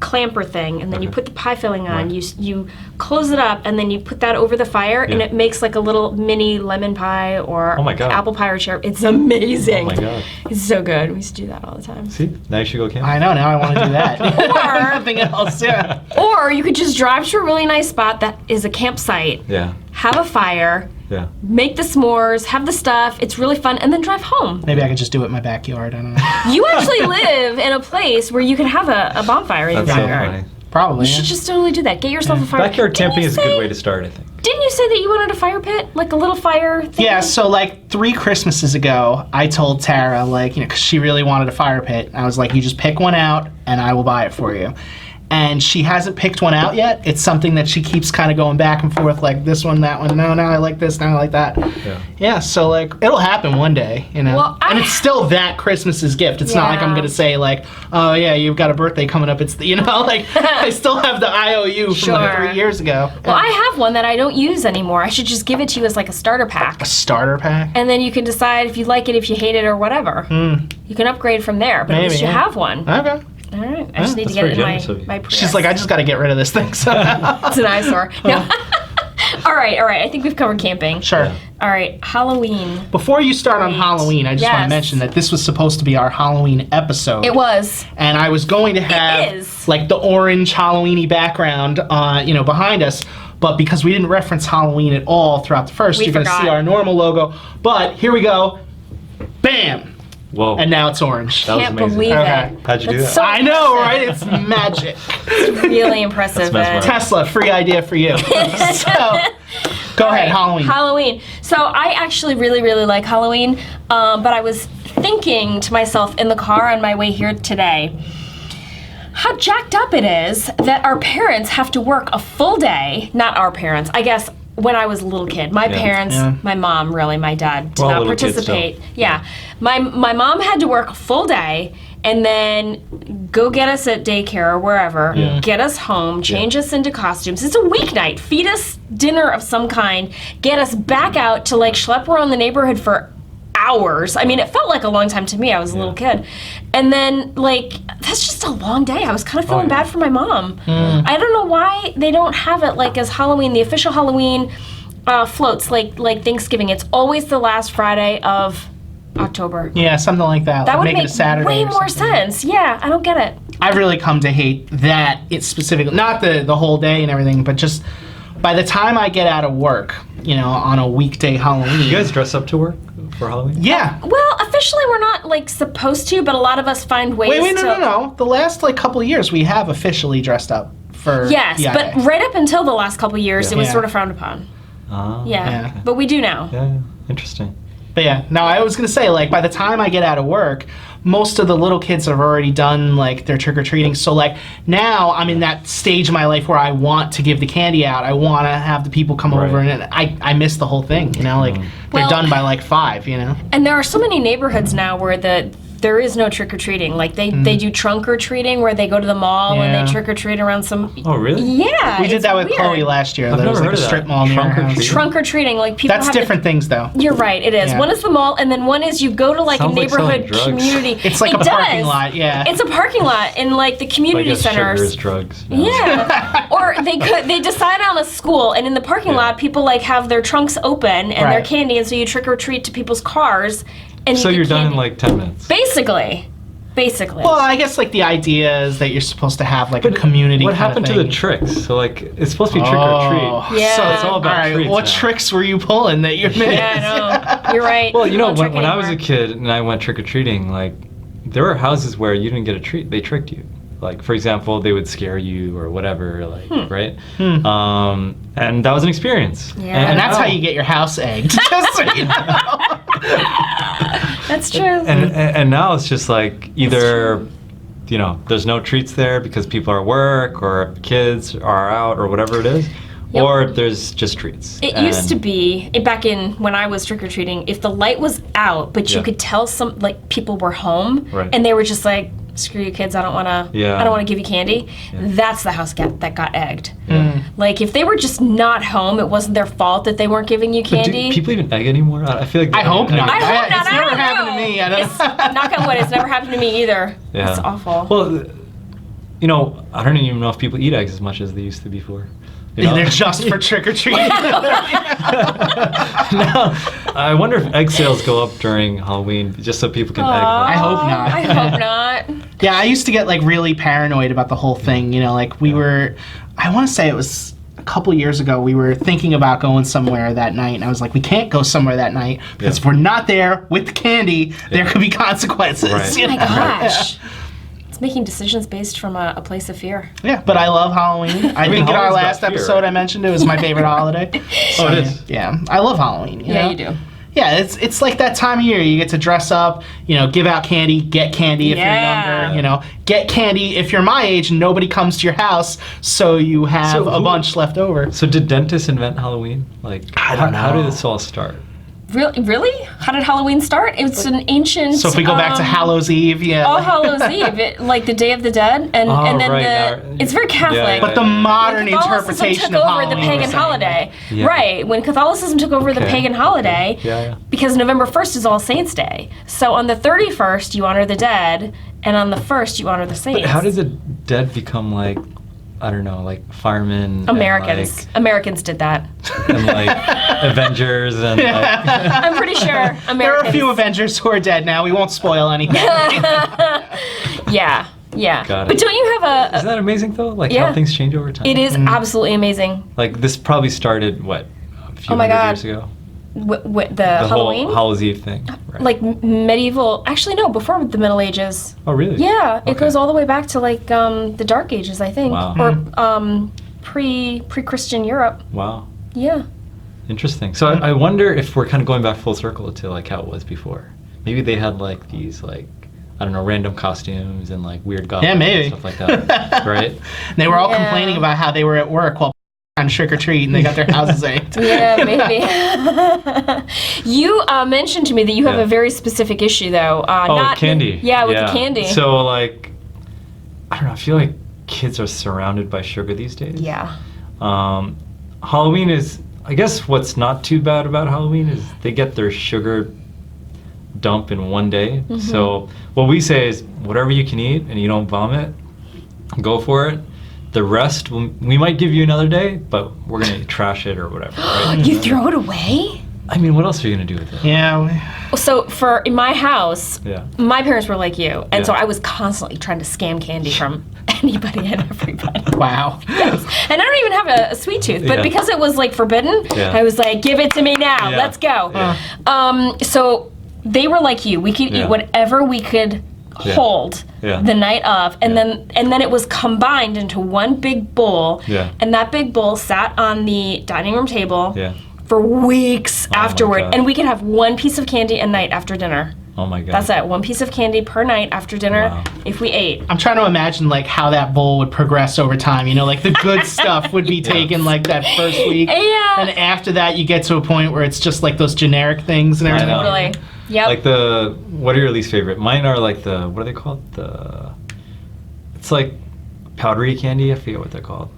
clamper thing, and then you Okay. put the pie filling on. Right. You close it up, and then you put that over the fire, and Yeah. it makes like a little mini lemon pie or Oh my God. apple pie or cherry. It's amazing. Oh my God. It's so good. We used to do that all the time. See, now you should go camping. I know. Now I want to do that. Or- Nothing else. Yeah. Or you could just drive to a really nice spot that is a campsite, Yeah. have a fire, Yeah. make the s'mores, have the stuff. It's really fun, and then drive home. Maybe I could just do it in my backyard. I don't know. You actually live in a place where you can have a bonfire in your That's so backyard. funny. Probably. You Yeah. should just totally do that. Get yourself a fire. Backyard Didn't camping you is a good say- way to start, I think. Didn't you say that you wanted a fire pit? Like a little fire thing? Yeah, so like 3 Christmases ago, I told Tara, like, you know, because she really wanted a fire pit. I was like, you just pick one out and I will buy it for you. And she hasn't picked one out yet. It's something that she keeps kind of going back and forth, like this one, that one. No, I like this, now I like that. Yeah, so like it'll happen one day, you know. Well, and it's still that Christmas's gift. It's not like I'm gonna say like, oh yeah, you've got a birthday coming up. It's the, you know, like I still have the IOU from like 3 years ago. Well, I have one that I don't use anymore. I should just give it to you as like a starter pack. A starter pack? And then you can decide if you like it, if you hate it, or whatever. You can upgrade from there, but at least you have one. Okay. All right. I just need to get it in my Prius. She's like, I just got to get rid of this thing. So. It's an eyesore. No. All right. I think we've covered camping. Sure. All right. Halloween. Before you start on Halloween, I just want to mention that this was supposed to be our Halloween episode. It was. And I was going to have like the orange Halloween-y background, you know, behind us. But because we didn't reference Halloween at all throughout the first, you're going to see our normal logo. But here we go. Bam. Whoa. And now it's orange. That was Can't amazing. believe Okay. it. How'd you do that? So I know, right? It's magic. It's really impressive. That's Tesla, free idea for you. So, go ahead, Halloween. Halloween. So I actually really, really like Halloween, but I was thinking to myself in the car on my way here today, how jacked up it is that our parents have to work a full day. Not our parents, I guess. When I was a little kid, my parents, my mom, really, my dad did not participate. Yeah, my mom had to work a full day and then go get us at daycare or wherever, get us home, change us into costumes. It's a weeknight. Feed us dinner of some kind, get us back out to like schlep around the neighborhood for hours. I mean, it felt like a long time to me. I was a little kid. And then, like, that's just a long day. I was kind of feeling bad for my mom. I don't know why they don't have it, like, as Halloween, the official Halloween floats, like Thanksgiving. It's always the last Friday of October. Yeah, something like that. That would make it a Saturday way more sense. Yeah, I don't get it. I've really come to hate that it's specifically, not the whole day and everything, but just by the time I get out of work, you know, on a weekday Halloween. You guys dress up to work for Halloween? Yeah. Well, officially we're not, like, supposed to, but a lot of us find ways to... Wait, no. The last, like, couple of years, we have officially dressed up for Yes, but right up until the last couple of years, it was sort of frowned upon. Yeah. But we do now. Yeah, interesting. But yeah, no, I was going to say, like, by the time I get out of work, most of the little kids have already done, like, their trick-or-treating. So, like, now I'm in that stage of my life where I want to give the candy out. I want to have the people come over, and I miss the whole thing, you know? Like, they're done by, like, 5, you know? And there are so many neighborhoods now where there is no trick-or-treating. Like, they do trunk-or-treating where they go to the mall and they trick-or-treat around some... Oh, really? Yeah, We did that with Chloe last year. There was, like, a strip mall near our house. Trunk-or-treating, like, people That's have different things, though. You're right, it is. Yeah. One is the mall, and then one is you go to, like, Sounds a like selling neighborhood drugs. community. It's like a parking lot, yeah. It's a parking lot in, like, the community centers. Sugar is drugs. No. Yeah. Or they decide on a school, and in the parking lot, people, like, have their trunks open and their candy, and so you trick-or-treat to people's cars. And So you're done in, candy. like, 10 minutes? Basically. Well, I guess, like, the idea is that you're supposed to have, like, a community What kind happened of to thing. the tricks? So, like, it's supposed to be trick or treat. Yeah. So it's all about treats what now. tricks were you pulling that you missed? Yeah, I know. You're right. Well, you know, Don't trick when I was a anymore. kid and I went trick or treating, like, there were houses where you didn't get a treat; they tricked you. Like, for example, they would scare you or whatever, like, right? And that was an experience. Yeah. And that's how you get your house egged. Just so you know. That's true. And now it's just like either, you know, there's no treats there because people are at work or kids are out or whatever it is. Yep. Or there's just treats. It used to be back in when I was trick or treating. If the light was out, but you could tell some like people were home, and they were just like, "Screw you, kids! I don't want to. I don't want to give you candy." That's the house that got egged. Like if they were just not home, it wasn't their fault that they weren't giving you But candy. do people even egg anymore? I feel like I hope not. I hope not. It's never happened to me. I don't It's, knock on wood, it's never happened to me either. Yeah. It's awful. Well, you know, I don't even know if people eat eggs as much as they used to before. You know? They're just for trick or treating. No, I wonder if egg sales go up during Halloween just so people can egg them. I hope not. I hope not. Yeah, I used to get like really paranoid about the whole thing. You know, like we were, I want to say it was a couple years ago, we were thinking about going somewhere that night, and I was like, we can't go somewhere that night because if we're not there with the candy, there could be consequences. Right. You Oh my know? gosh. It's making decisions based from a place of fear. Yeah, but I love Halloween. I think in our Halloween's last about fear, episode right? I mentioned it was my favorite holiday. So, it is. Yeah, I love Halloween. You know? You do. Yeah, it's like that time of year. You get to dress up, give out candy, get candy if you're younger, get candy if you're my age and nobody comes to your house, so you have a bunch left over. So did dentists invent Halloween? Like, I don't how know. did this all start? Really? How did Halloween start? It's an ancient. So if we go back to Hallows Eve, All Hallows Eve, like the Day of the Dead, and then right, it's very Catholic. but the modern When Catholicism interpretation took of over Halloween the pagan was saying, holiday. Yeah. Right, when Catholicism took over the Okay. pagan holiday, because November 1st is All Saints' Day. So on the 31st, you honor the dead, and on the 1st, you honor the saints. But how did the dead become like, I don't know, like firemen? Americans. Americans did that. And like Avengers and like. I'm pretty sure Americans. There are a few Avengers who are dead now. We won't spoil anything. Yeah. Got it. But don't you have Isn't that amazing though? Like Yeah. how things change over time. It is absolutely amazing. Like this probably started what, a few Oh my hundred God. years ago. The Halloween? whole Hallows Eve thing. Right. Like medieval. Actually, no, before the Middle Ages. Oh really? Yeah, it Okay. goes all the way back to like the Dark Ages, I think, Wow. or pre-Christian Europe. Wow. Yeah. Interesting. So I wonder if we're kind of going back full circle to like how it was before. Maybe they had like these like, I don't know, random costumes and like weird goblins maybe. and stuff like that, right? They were all Yeah. complaining about how they were at work while on trick or treat and they got their houses egged. Yeah, maybe. You mentioned to me that you have Yeah. a very specific issue, though. Not candy. Yeah, with the candy. So like, I don't know. I feel like kids are surrounded by sugar these days. Yeah. Halloween is, I guess what's not too bad about Halloween is they get their sugar dump in one day. Mm-hmm. So what we say is whatever you can eat and you don't vomit, go for it. The rest, we might give you another day, but we're going to trash it or whatever, right? You throw it away? I mean, what else are you going to do with it? Yeah. So in my house, Yeah. my parents were like you, and so Yeah. I was constantly trying to scam candy from anybody and everybody. Wow. Yes. And I don't even have a sweet tooth, but Yeah. because it was like forbidden, Yeah. I was like, give it to me now, Yeah. let's go. Yeah. So they were like you. We could Yeah. eat whatever we could Yeah. hold Yeah. the night of, and Yeah. then it was combined into one big bowl, Yeah. and that big bowl sat on the dining room table Yeah. for weeks my afterward, God. and we could have one piece of candy a night after dinner. Oh my God. That's it, one piece of candy per night after dinner Wow. if we ate. I'm trying to imagine like how that bowl would progress over time. Like the good stuff would be taken like that first week. Yeah. And after that you get to a point where it's just like those generic things and I everything. know. Totally. Yep. Like what are your least favorite? Mine are like what are they called? It's like powdery candy. I forget what they're called.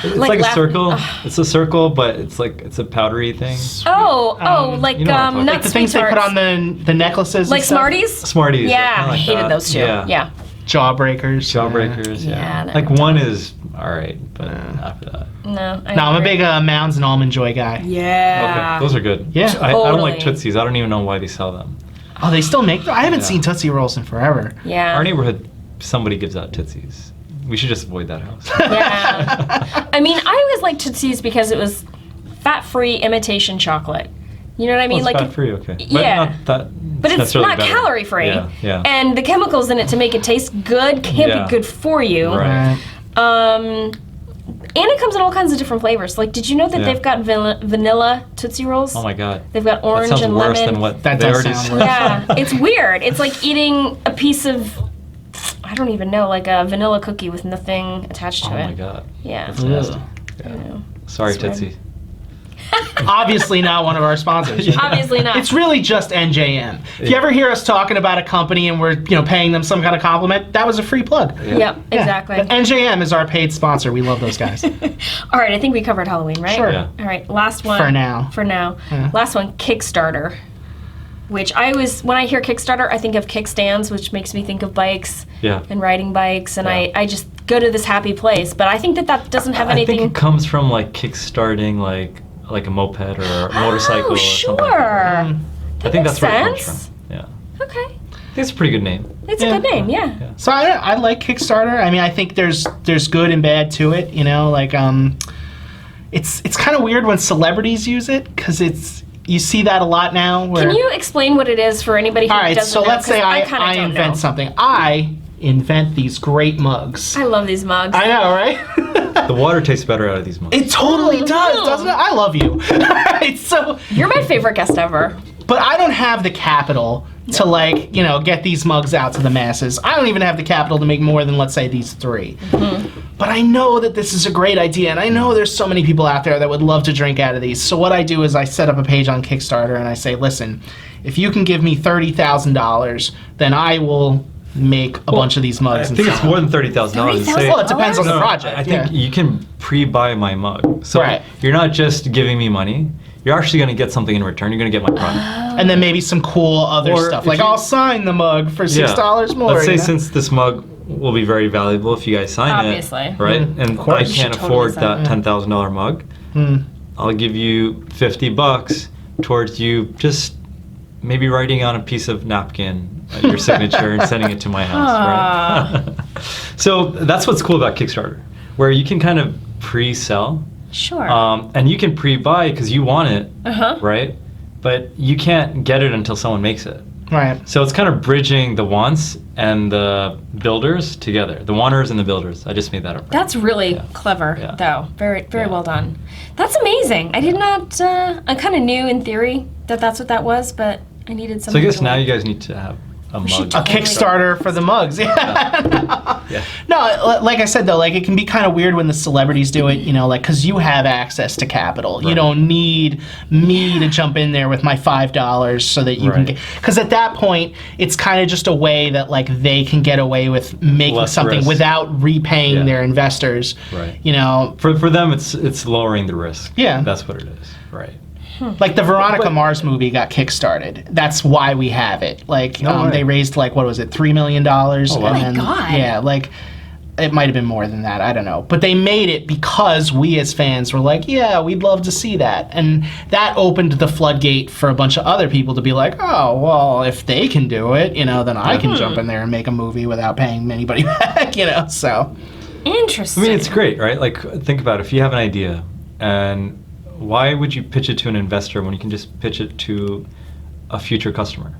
It's Like like a lap- circle. It's a circle, but it's a powdery thing. like you know what I'm talking not Like the things they put on the necklaces. like and stuff. Smarties. Smarties. Yeah, kinda I like hated that. those too. Yeah. Jawbreakers. Jawbreakers. Yeah, Yeah. they're Like one is all right, but after that. No. No, I'm a big Mounds and Almond Joy guy. Yeah. Okay, those are good. Yeah. I don't like Totally. Tootsies. I don't even know why they sell them. Oh, they still make them? I haven't Yeah. seen Tootsie Rolls in forever. Yeah. Our neighborhood, somebody gives out Tootsies. We should just avoid that house. Yeah. I mean, I always liked Tootsies because it was fat-free imitation chocolate. You know what I mean? Well, it's like fat free, okay. But yeah. not that. But it's necessarily not better. calorie free. Yeah, yeah. And the chemicals in it to make it taste good can't Yeah. be good for you. Right. And it comes in all kinds of different flavors. Like, did you know that Yeah. they've got vanilla Tootsie Rolls? Oh my God. They've got orange That sounds and worse lemon. than what That they does already sound said. worse. Yeah, it's weird. It's like eating a piece of, I don't even know, like a vanilla cookie with nothing attached to Oh it. my God. Yeah. That's nasty. I know. Sorry, It's weird. Tootsie. Obviously not one of our sponsors. Obviously not. It's really just NJM. If you ever hear us talking about a company and we're paying them some kind of compliment, that was a free plug. Yep, Yeah. exactly. But NJM is our paid sponsor. We love those guys. All right, I think we covered Halloween, right? Sure. Yeah. All right, last one. For now. For now. Yeah. Last one, Kickstarter. Which when I hear Kickstarter, I think of kickstands, which makes me think of bikes Yeah. and riding bikes, and Yeah. I just go to this happy place. But I think that doesn't have I anything. think it comes from like kickstarting like a moped or a motorcycle Oh, or sure. something like that. I think makes that's where it comes sense. from. Yeah. Okay. I think it's a pretty good name. It's Yeah. a good name, yeah. So I like Kickstarter. I mean, I think there's good and bad to it. It's kind of weird when celebrities use it because you see that a lot now. Where, Can you explain what it is for anybody who all right, doesn't so know? let's say 'Cause kinda I don't invent know. something. I invent these great mugs. I love these mugs. I know, right? The water tastes better out of these mugs. It totally does, doesn't it? I love you. Right, so, You're my favorite guest ever. but I don't have the capital to like, get these mugs out to the masses. I don't even have the capital to make more than, let's say, these 3. But I know that this is a great idea, and I know there's so many people out there that would love to drink out of these. So what I do is I set up a page on Kickstarter and I say, listen, if you can give me $30,000, then I will make a bunch of these mugs. I think it's more than $30,000. Well, it depends on the No, project. I think you can pre-buy my mug. So Right. you're not just giving me money. You're actually going to get something in return. You're going to get my product. And then maybe some cool other Or stuff. if Like, you- I'll sign the mug for $6 more. Let's say you know? since this mug will be very valuable if you guys sign Obviously. it, right? And course. I You can't should totally afford sign that it. $10,000 mug. I'll give you $50 towards you just maybe writing on a piece of napkin your signature and sending it to my house, right? So that's what's cool about Kickstarter, where you can kind of pre-sell. Sure. And you can pre-buy because you want it, right? But you can't get it until someone makes it. Right. So it's kind of bridging the wants and the builders together. The wanters and the builders. I just made that up. That's really clever, Yeah. though. Very, very Yeah. well done. That's amazing. I did not. I kind of knew in theory that that's what that was, but I needed So I something. guess to now like- you guys need to have a should mug. A Kickstarter for the mugs. Yeah. Yeah. No, like I said though, like it can be kind of weird when the celebrities do it, like because you have access to capital. You Right. don't need me to jump in there with my $5 so that you can Right. get. Because at that point, it's kind of just a way that like they can get away with making Less something risk. without repaying Yeah. their investors. Right. For them, it's lowering the risk. Yeah. That's what it is. Right. Like the Veronica Mars movie got kickstarted. That's why we have it. Like No way. they raised like what was it, $3 million? wow. Oh my God. Yeah, like it might have been more than that. I don't know. But they made it because we as fans were like, yeah, we'd love to see that, and that opened the floodgate for a bunch of other people to be like, oh well, if they can do it, then I can jump in there and make a movie without paying anybody back. So Interesting. I mean, it's great, right? Like, think about it. If you have an idea, and why would you pitch it to an investor when you can just pitch it to a future customer,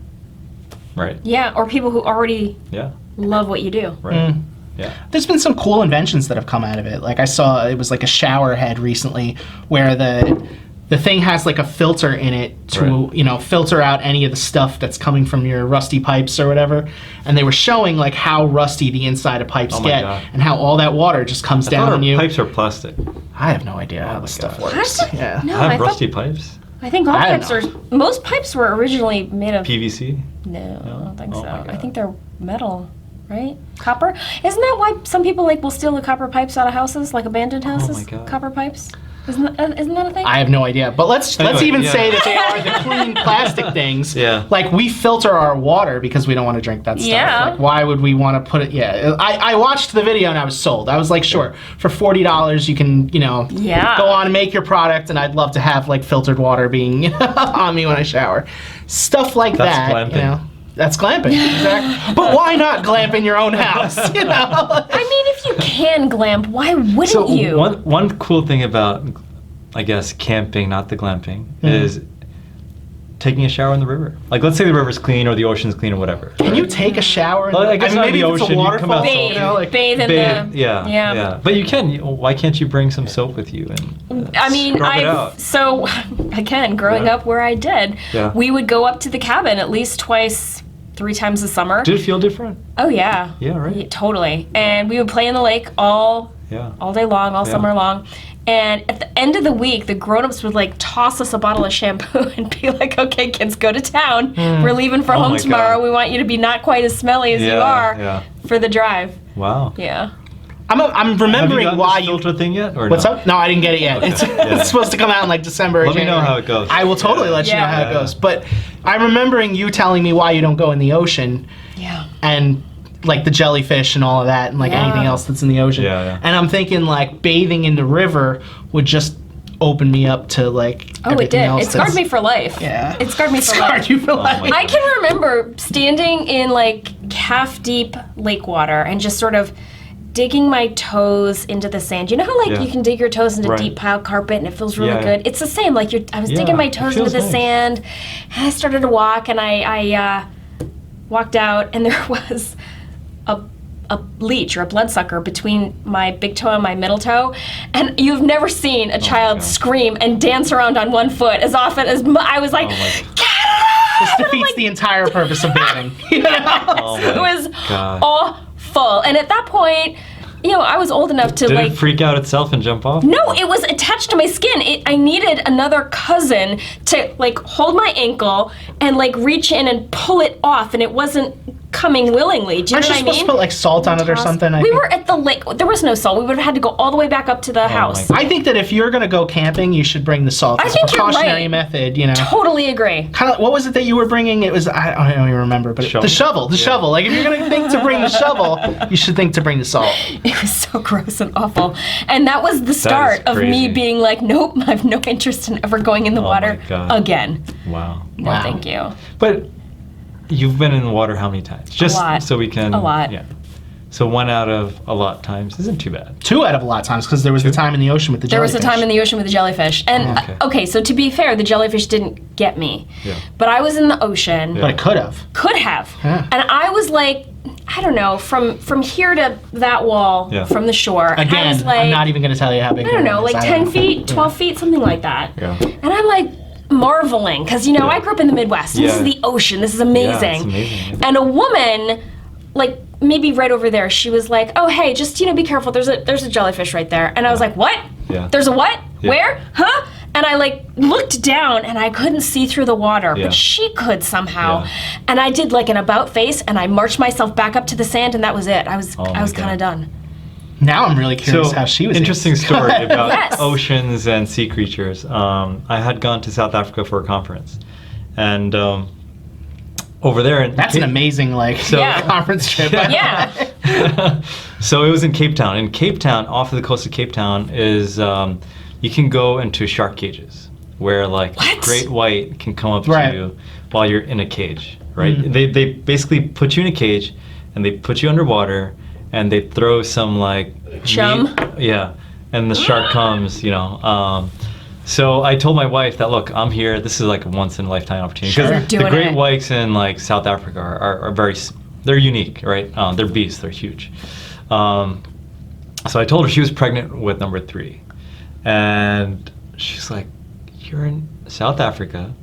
right? Yeah, or people who already Yeah. love what you do. Right. Yeah. there's been some cool inventions that have come out of it. Like I saw it was like a shower head recently where the thing has like a filter in it to filter out any of the stuff that's coming from your rusty pipes or whatever, and they were showing like how rusty the inside of pipes Oh my get God. and how all that water just comes I down thought on our you. pipes are plastic. I have no idea how my this stuff God. works. What? Yeah. No, I have thought- rusty pipes. I think all I don't pipes know. are. Most pipes were originally made of. PVC. No, I don't think Oh so. my I God. think they're metal, right? Copper. Isn't that why some people will steal the copper pipes out of houses, like abandoned houses? my God. Copper pipes. Isn't that a thing? I have no idea, but let's Anyway, even yeah. say that they are the clean plastic things. Yeah. Like we filter our water because we don't want to drink that stuff. Yeah. Like why would we want to put it? Yeah. I watched the video and I was sold. I was like, sure, for $40 you can Yeah. go on and make your product, and I'd love to have like filtered water being on me when I shower, stuff like That's that. glamping. That's glamping. Exactly. But why not glamp in your own house? I mean, if you can glamp, why wouldn't So you? one cool thing about, I guess, camping, not the glamping, is taking a shower in the river. Like, let's say the river's clean or the ocean's clean or whatever. Can you take a shower? Well, I guess not in maybe the if it's ocean, a you come waterfall. out bathe, bathe in Bathe, the. yeah. But you can. Why can't you bring some soap with you and I mean, scrub it out? so again, growing Yeah. up where I did, Yeah. we would go up to the cabin at least twice, 3 times a summer. Did it feel different? Oh yeah. Yeah, right. Yeah, totally. And we would play in the lake all Yeah. day long, all Yeah. summer long. And at the end of the week, the grown-ups would like toss us a bottle of shampoo and be like, "Okay, kids, go to town. We're leaving for Oh home my tomorrow. God. We want you to be not quite as smelly as you Yeah, are yeah. for the drive." Wow. Yeah. I'm Have you remembering gotten why this you. filter thing yet? Or What's no? up? No, I didn't get it yet. Okay. It's, Yeah. it's supposed to come out in like December. or Let me know January. how it goes. I will totally let you know Yeah. how it Yeah. goes. But I'm remembering you telling me why you don't go in the ocean Yeah. and like the jellyfish and all of that and like Yeah. anything else that's in the ocean. Yeah, yeah. And I'm thinking like bathing in the river would just open me up to like Oh, it everything did. else. It scarred that's- me for life. Yeah. It scarred me for Scarred life. you for my life. God. I can remember standing in like calf-deep lake water and just sort of digging my toes into the sand. You know how like Yeah. you can dig your toes into Right. deep pile carpet and it feels really Yeah. good? It's the same. Like I was Yeah, digging my it toes into feels the nice. sand, and I started to walk, and I walked out, and there was a a leech or a bloodsucker between my big toe and my middle toe, and you've never seen a child scream and dance around on one foot as often as I was like, get This defeats the entire purpose of bathing. You know? It was awful. And at that point, you know, I was old enough to Did it freak out itself and jump off? No, it was attached to my skin. I needed another cousin to like hold my ankle and like reach in and pull it off, and it wasn't coming willingly. Do you know what I mean? Supposed to put like salt on it or something? We were at the lake. There was no salt. We would have had to go all the way back up to the house. I think that if you're going to go camping, you should bring the salt as a precautionary method, you know. Totally agree. Kind of, what was it that you were bringing? It was, I don't even remember, but the shovel. Like if you're going to think to bring the shovel, you should think to bring the salt. It was so gross and awful. And that was the start of me being like, nope, I have no interest in ever going in the water again. Wow. No, thank you. But you've been in the water how many times? Just a lot. So we can. A lot. Yeah. So 1 out of a lot times isn't too bad. 2 out of a lot of times, because there was the time in the ocean with the jellyfish. There was a time in the ocean with the jellyfish. And, okay, so to be fair, the jellyfish didn't get me. Yeah. But I was in the ocean. Yeah. But it could have. Could have. Yeah. And I was like, I don't know, from here to that wall, from the shore. Again, I was like, I'm not even going to tell you how big I don't know, like 10 feet, 12 feet, something like that. Yeah. And I'm like, marveling, because, you know, I grew up in the Midwest. This is the ocean. This is amazing. Yeah, it's amazing. And a woman, like, maybe right over there, she was like, oh, hey, just, you know, be careful. There's a jellyfish right there. And I was like, what? Yeah. There's a what? Yeah. Where? Huh? And I, like, looked down, and I couldn't see through the water, but she could somehow. Yeah. And I did, like, an about face, and I marched myself back up to the sand, and that was it. I was kind of done. Now I'm really curious how she was. Interesting story about oceans and sea creatures. I had gone to South Africa for a conference, and over there. That's an amazing conference trip. Yeah. So it was in Cape Town. In Cape Town, off of the coast of Cape Town, is you can go into shark cages where like great white can come up to you while you're in a cage. Right. They basically put you in a cage, and they put you underwater. And they throw some like chum, and the shark comes, you know. So I told my wife that, look, I'm here. This is like a once in a lifetime opportunity. Because the great whites in like South Africa are they're unique, right? They're beasts. They're huge. So I told her she was pregnant with number 3, and she's like, "You're in South Africa.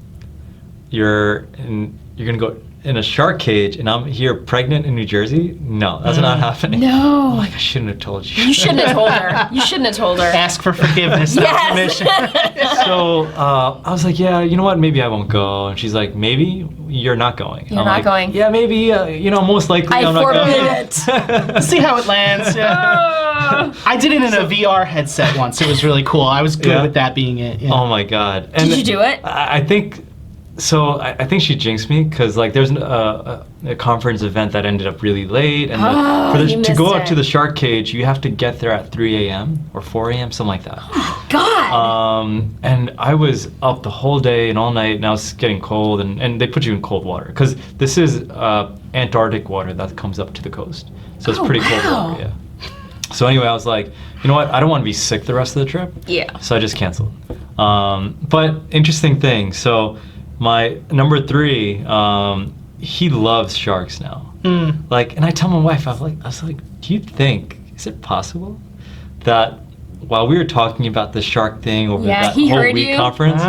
You're gonna go in a shark cage, and I'm here pregnant in New Jersey? No, that's not happening." No. I'm like, I shouldn't have told you. You shouldn't have told her. You shouldn't have told her. Ask for forgiveness, not permission. So I was like, yeah, you know what? Maybe I won't go. And she's like, maybe you're not going. You're not going. Yeah, maybe. You know, most likely I'm not going. I forbid it. See how it lands. Yeah. I did it in a VR headset once. It was really cool. I was good with that being it. Yeah. Oh my god! And did you do it? I think. So I think she jinxed me because like there's a conference event that ended up really late, and to go out to the shark cage, you have to get there at 3 a.m. or 4 a.m. something like that. Oh God! And I was up the whole day and all night, and I was getting cold, and they put you in cold water because this is Antarctic water that comes up to the coast, so it's pretty cold water. Yeah. So anyway, I was like, you know what? I don't want to be sick the rest of the trip. Yeah. So I just canceled. But interesting thing. So. My number 3, he loves sharks now. Like, and I tell my wife, I was like, do you think, is it possible that while we were talking about the shark thing over that whole week conference,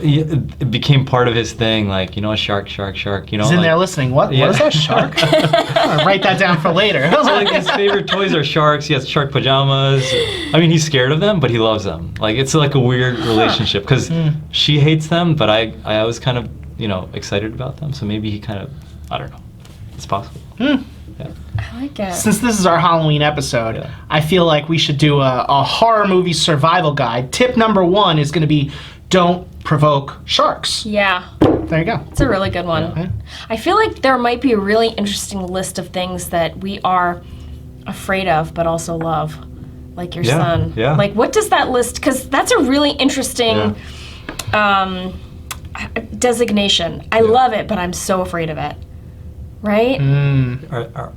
it became part of his thing, like, you know, a shark, you know. He's in there listening. What is that, shark? I'm gonna write that down for later. So, like, his favorite toys are sharks. He has shark pajamas. I mean, he's scared of them, but he loves them. Like, it's like a weird relationship because she hates them, but I was kind of, you know, excited about them. So maybe he kind of, I don't know. It's possible. Yeah. I like it. Since this is our Halloween episode, I feel like we should do a horror movie survival guide. Tip number 1 is going to be don't provoke sharks. Yeah. There you go. It's a really good one. Yeah. I feel like there might be a really interesting list of things that we are afraid of but also love, like your son. Yeah. Like, what does that list, because that's a really interesting designation. I love it, but I'm so afraid of it. Right?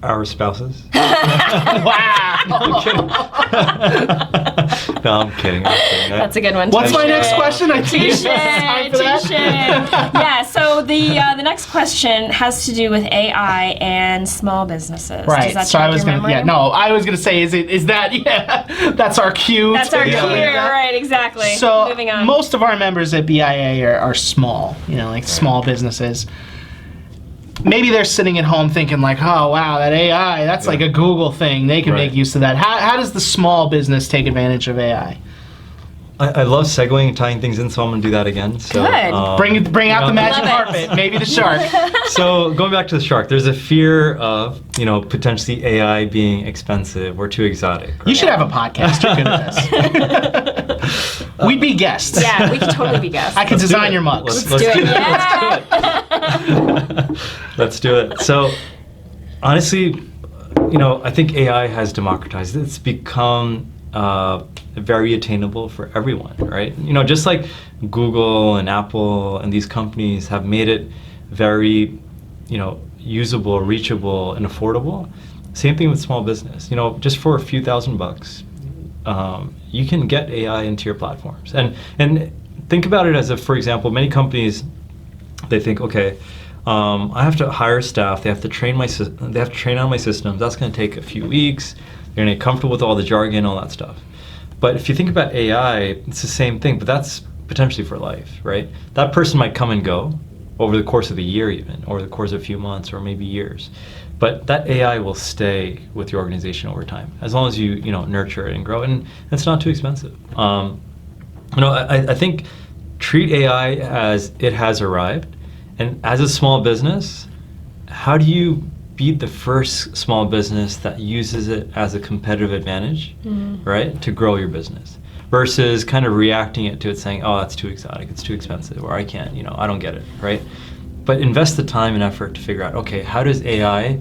Our spouses? Wow! I'm kidding. No, I'm kidding. That's a good one. What's my next question? I Touche. Yeah, so the next question has to do with AI and small businesses. Right. Does that So I jog was your gonna, memory? I was gonna say, is that, that's our cue. That's our cue, Yeah. right? Exactly. So moving on. most of our members at BIA are small, like small businesses. Maybe they're sitting at home thinking like, oh wow, that AI, that's like a Google thing. They can Right. make use of that. How does the small business take advantage of AI? I love segueing and tying things in, so I'm going to do that again. So, Good. Bring out the magic Love it. carpet, maybe the shark. So going back to the shark, there's a fear of potentially AI being expensive or too exotic. Right? You should have a podcast. You're good at this. We'd be guests. Yeah, we could totally be guests. I could Let's do design it. your mugs. Let's do it. it. Yeah. Let's do it. So honestly, I think AI has democratized. It's become very attainable for everyone, right? Just like Google and Apple and these companies have made it very, usable, reachable, and affordable. Same thing with small business. Just for a few $1,000s, you can get AI into your platforms. And think about it as if, for example, many companies, they think, okay, I have to hire staff. They have to train on my systems. That's going to take a few weeks. They're going to get comfortable with all the jargon, all that stuff. But if you think about AI, it's the same thing, but that's potentially for life, right? That person might come and go over the course of a year even, over the course of a few months or maybe years. But that AI will stay with your organization over time, as long as you nurture it and grow it, and it's not too expensive. I think treat AI as it has arrived, and as a small business, how do you be the first small business that uses it as a competitive advantage, right, to grow your business, versus kind of reacting it to it saying, oh, that's too exotic, it's too expensive, or I can't, I don't get it, right? But invest the time and effort to figure out, okay, how does AI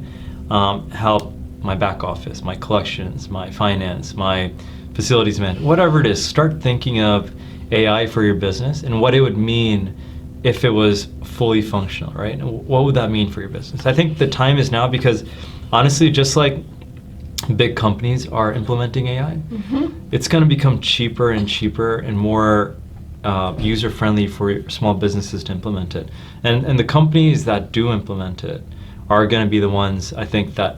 help my back office, my collections, my finance, my facilities management, whatever it is. Start thinking of AI for your business and what it would mean if it was fully functional, right? And what would that mean for your business? I think the time is now, because honestly, just like big companies are implementing AI, it's going to become cheaper and cheaper and more user-friendly for small businesses to implement it. And the companies that do implement it are going to be the ones, I think, that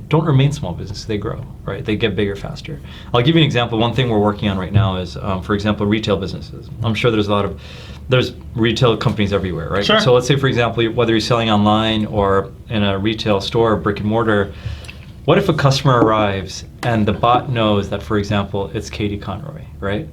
don't remain small businesses, they grow, right? They get bigger faster. I'll give you an example. One thing we're working on right now is, for example, retail businesses. I'm sure there's retail companies everywhere, right? Sure. So let's say, for example, whether you're selling online or in a retail store, brick and mortar, what if a customer arrives and the bot knows that, for example, it's Katie Conroy, right?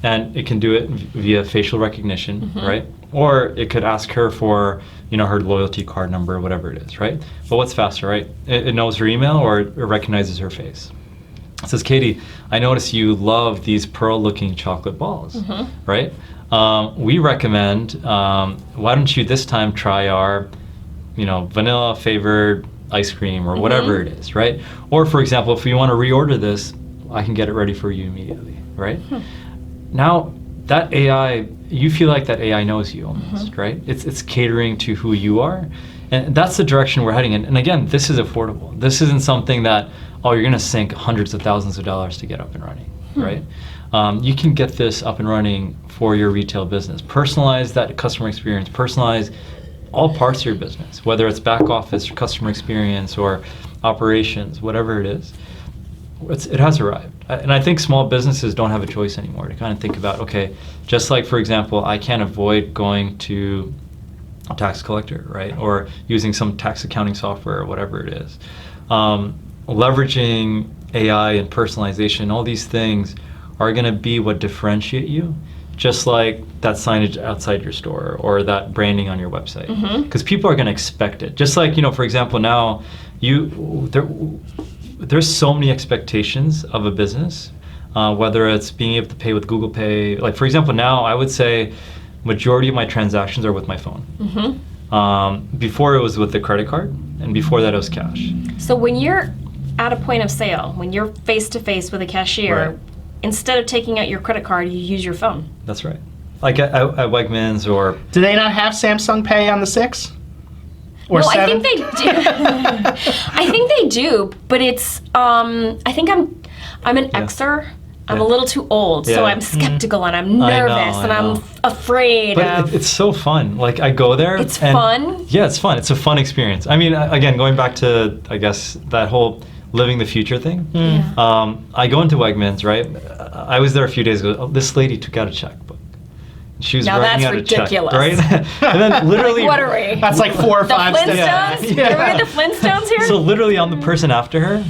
And it can do it via facial recognition, right? Or it could ask her for, her loyalty card number, whatever it is, right? But what's faster, right? It knows her email, or it recognizes her face. It says, Katie, I notice you love these pearl-looking chocolate balls, right? We recommend, why don't you this time try our, vanilla-flavored ice cream or whatever it is, right? Or, for example, if you want to reorder this, I can get it ready for you immediately, right? Now, that AI, you feel like that AI knows you almost, right? It's catering to who you are. And that's the direction we're heading in. And again, this is affordable. This isn't something that, you're going to sink hundreds of thousands of dollars to get up and running, right? You can get this up and running for your retail business. Personalize that customer experience. Personalize all parts of your business, whether it's back office or customer experience or operations, whatever it is. It has arrived. And I think small businesses don't have a choice anymore to kind of think about, okay, just like, for example, I can't avoid going to a tax collector, right? Or using some tax accounting software or whatever it is. Leveraging AI and personalization, all these things are going to be what differentiate you, just like that signage outside your store or that branding on your website. Because people are going to expect it. Just like, for example, now there's so many expectations of a business, whether it's being able to pay with Google Pay. Like, for example, now I would say majority of my transactions are with my phone. Before it was with the credit card, and before that it was cash. So when you're at a point of sale, when you're face-to-face with a cashier, Right. instead of taking out your credit card, you use your phone. That's right. Like at Wegmans or... Do they not have Samsung Pay on the 6? Or no, 7? I think they do. I think they do, but it's. I think I'm an Xer. I'm a little too old, so I'm skeptical and I'm nervous and I'm afraid But it's so fun. Like, I go there. It's fun? Yeah, it's fun. It's a fun experience. I mean, again, going back to, I guess, that whole living the future thing. I go into Wegmans, right? I was there a few days ago. Oh, this lady took out a checkbook. She was writing out ridiculous. a check, right? And then literally... Like, what are we? That's like 4 or 5 steps. Flintstones? Yeah. The Flintstones here? So literally I'm the person after her,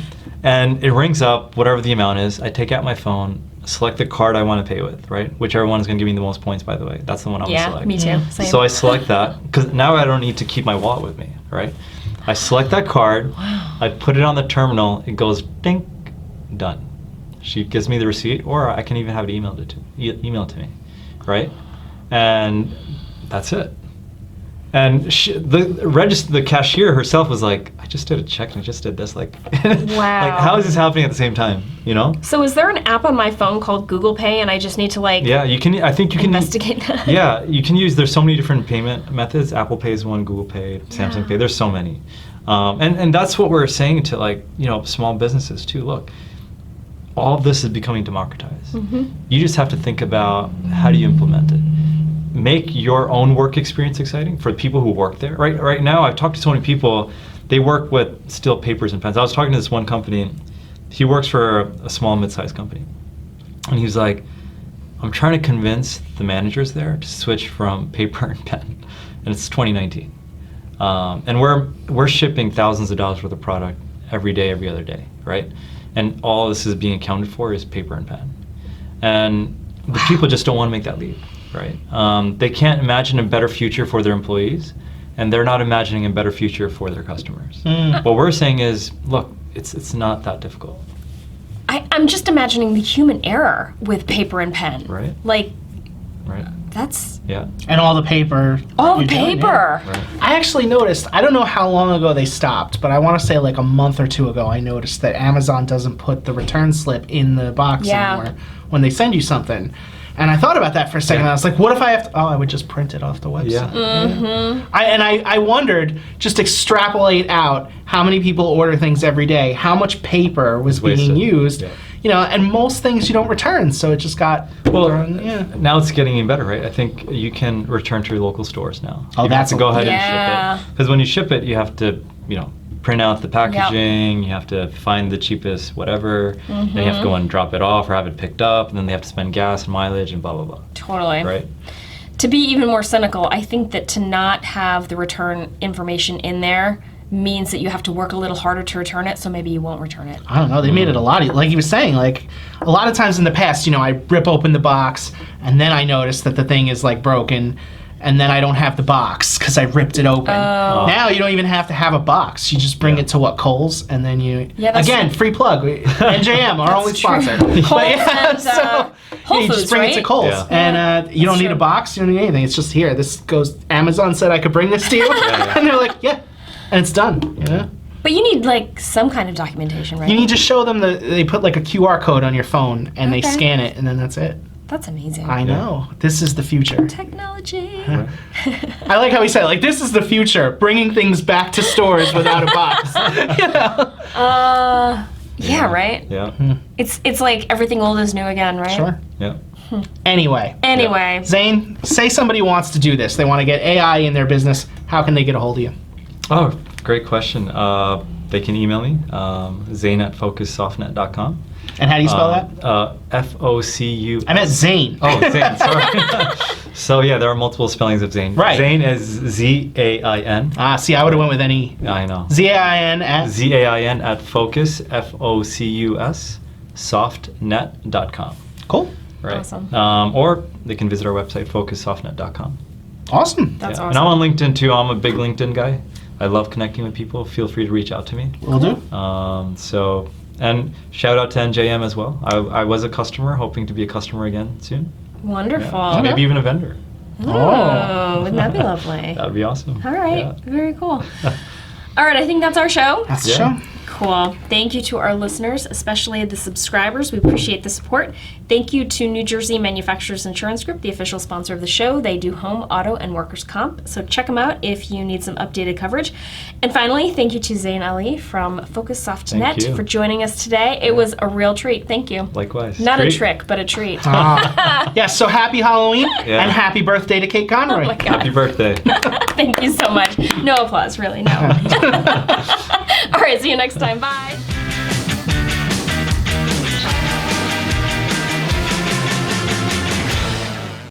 and it rings up, whatever the amount is. I take out my phone, select the card I want to pay with, right? Whichever one is going to give me the most points, by the way. That's the one I'm going to select. Yeah, me too. Same. So I select that, because now I don't need to keep my wallet with me, right? I select that card, I put it on the terminal, it goes ding, done. She gives me the receipt, or I can even have it emailed to me, right? And that's it. And the cashier herself was like, I just did a check and I just did this. Like, wow. Like, how is this happening at the same time? You know? So is there an app on my phone called Google Pay, and I just need to Yeah, you can. I think you can investigate that. Yeah, you can use. There's so many different payment methods. Apple Pay is one. Google Pay, Samsung Pay. There's so many, and that's what we're saying to small businesses too. Look, all of this is becoming democratized. You just have to think about how do you implement it. Make your own work experience exciting for the people who work there. Right now, I've talked to so many people. They work with still papers and pens. I was talking to this one company. He works for a small, mid-sized company, and he was like, "I'm trying to convince the managers there to switch from paper and pen." And it's 2019, and we're shipping thousands of dollars worth of product every day, every other day, right? And all this is being accounted for is paper and pen, and the people just don't want to make that leap. Right. They can't imagine a better future for their employees, and they're not imagining a better future for their customers. What we're saying is, look, it's not that difficult. I'm just imagining the human error with paper and pen. Right. Like, right. That's... Yeah. And all the paper. All the paper. Right. I actually noticed, I don't know how long ago they stopped, but I want to say like a month or 2 ago, I noticed that Amazon doesn't put the return slip in the box anymore when they send you something. And I thought about that for a second. And I was like, what if I have to... Oh, I would just print it off the website. Yeah. I wondered, just extrapolate out how many people order things every day, how much paper was being used, and most things you don't return, so it just got... Now it's getting even better, right? I think you can return to your local stores now. Oh, you that's have to go ahead and ship it. Because when you ship it, you have to, print out the packaging, you have to find the cheapest whatever, then you have to go and drop it off or have it picked up, and then they have to spend gas and mileage and blah, blah, blah. Totally. Right? To be even more cynical, I think that to not have the return information in there means that you have to work a little harder to return it, so maybe you won't return it. I don't know, they made it a lot, like he was saying, like a lot of times in the past, I rip open the box and then I notice that the thing is like broken, and then I don't have the box because I ripped it open. Now you don't even have to have a box. You just bring it to Kohl's, and then you... Again, free plug. NJM, our only sponsor. Kohl's Whole you Foods, just bring it to Kohl's, and you don't need a box, you don't need anything. It's just here. This goes... Amazon said I could bring this to you, and they're like, yeah, and it's done. But you need some kind of documentation, right? You need to show them they put a QR code on your phone, and they scan it, and then that's it. That's amazing. I know. This is the future. Technology. I like how he said, this is the future, bringing things back to stores without a box. Yeah, right? Yeah. It's like everything old is new again, right? Sure. Yeah. Anyway. Zain, say somebody wants to do this. They want to get AI in their business. How can they get a hold of you? Oh, great question. They can email me, Zain@focussoftnet.com. And how do you spell that? F-O-C-U. I meant Zain. Oh, Zain, sorry. So there are multiple spellings of Zain. Right. Zain is Z-A-I-N. See, I would have went with any... I know. Z-A-I-N at... Z-A-I-N at focus, F-O-C-U-S, softnet.com. Cool. Right. Awesome. Or they can visit our website, focussoftnet.com. Awesome. That's awesome. And I'm on LinkedIn too. I'm a big LinkedIn guy. I love connecting with people. Feel free to reach out to me. Will do. And shout out to NJM as well. I was a customer, hoping to be a customer again soon. Wonderful. Yeah. Maybe even a vendor. Oh, wouldn't that be lovely? That would be awesome. All right. Yeah. Very cool. All right, I think that's our show. That's the show. Cool. Thank you to our listeners, especially the subscribers. We appreciate the support. Thank you to New Jersey Manufacturers Insurance Group, the official sponsor of the show. They do home, auto, and workers' comp. So check them out if you need some updated coverage. And finally, thank you to Zain Ali from Focus Softnet for joining us today. It was a real treat. Thank you. Likewise. Not a trick, but a treat. Yes, so happy Halloween and happy birthday to Kate Conroy. Oh my God. Happy birthday. Thank you so much. No applause, really, no. All right, see you next time. Bye.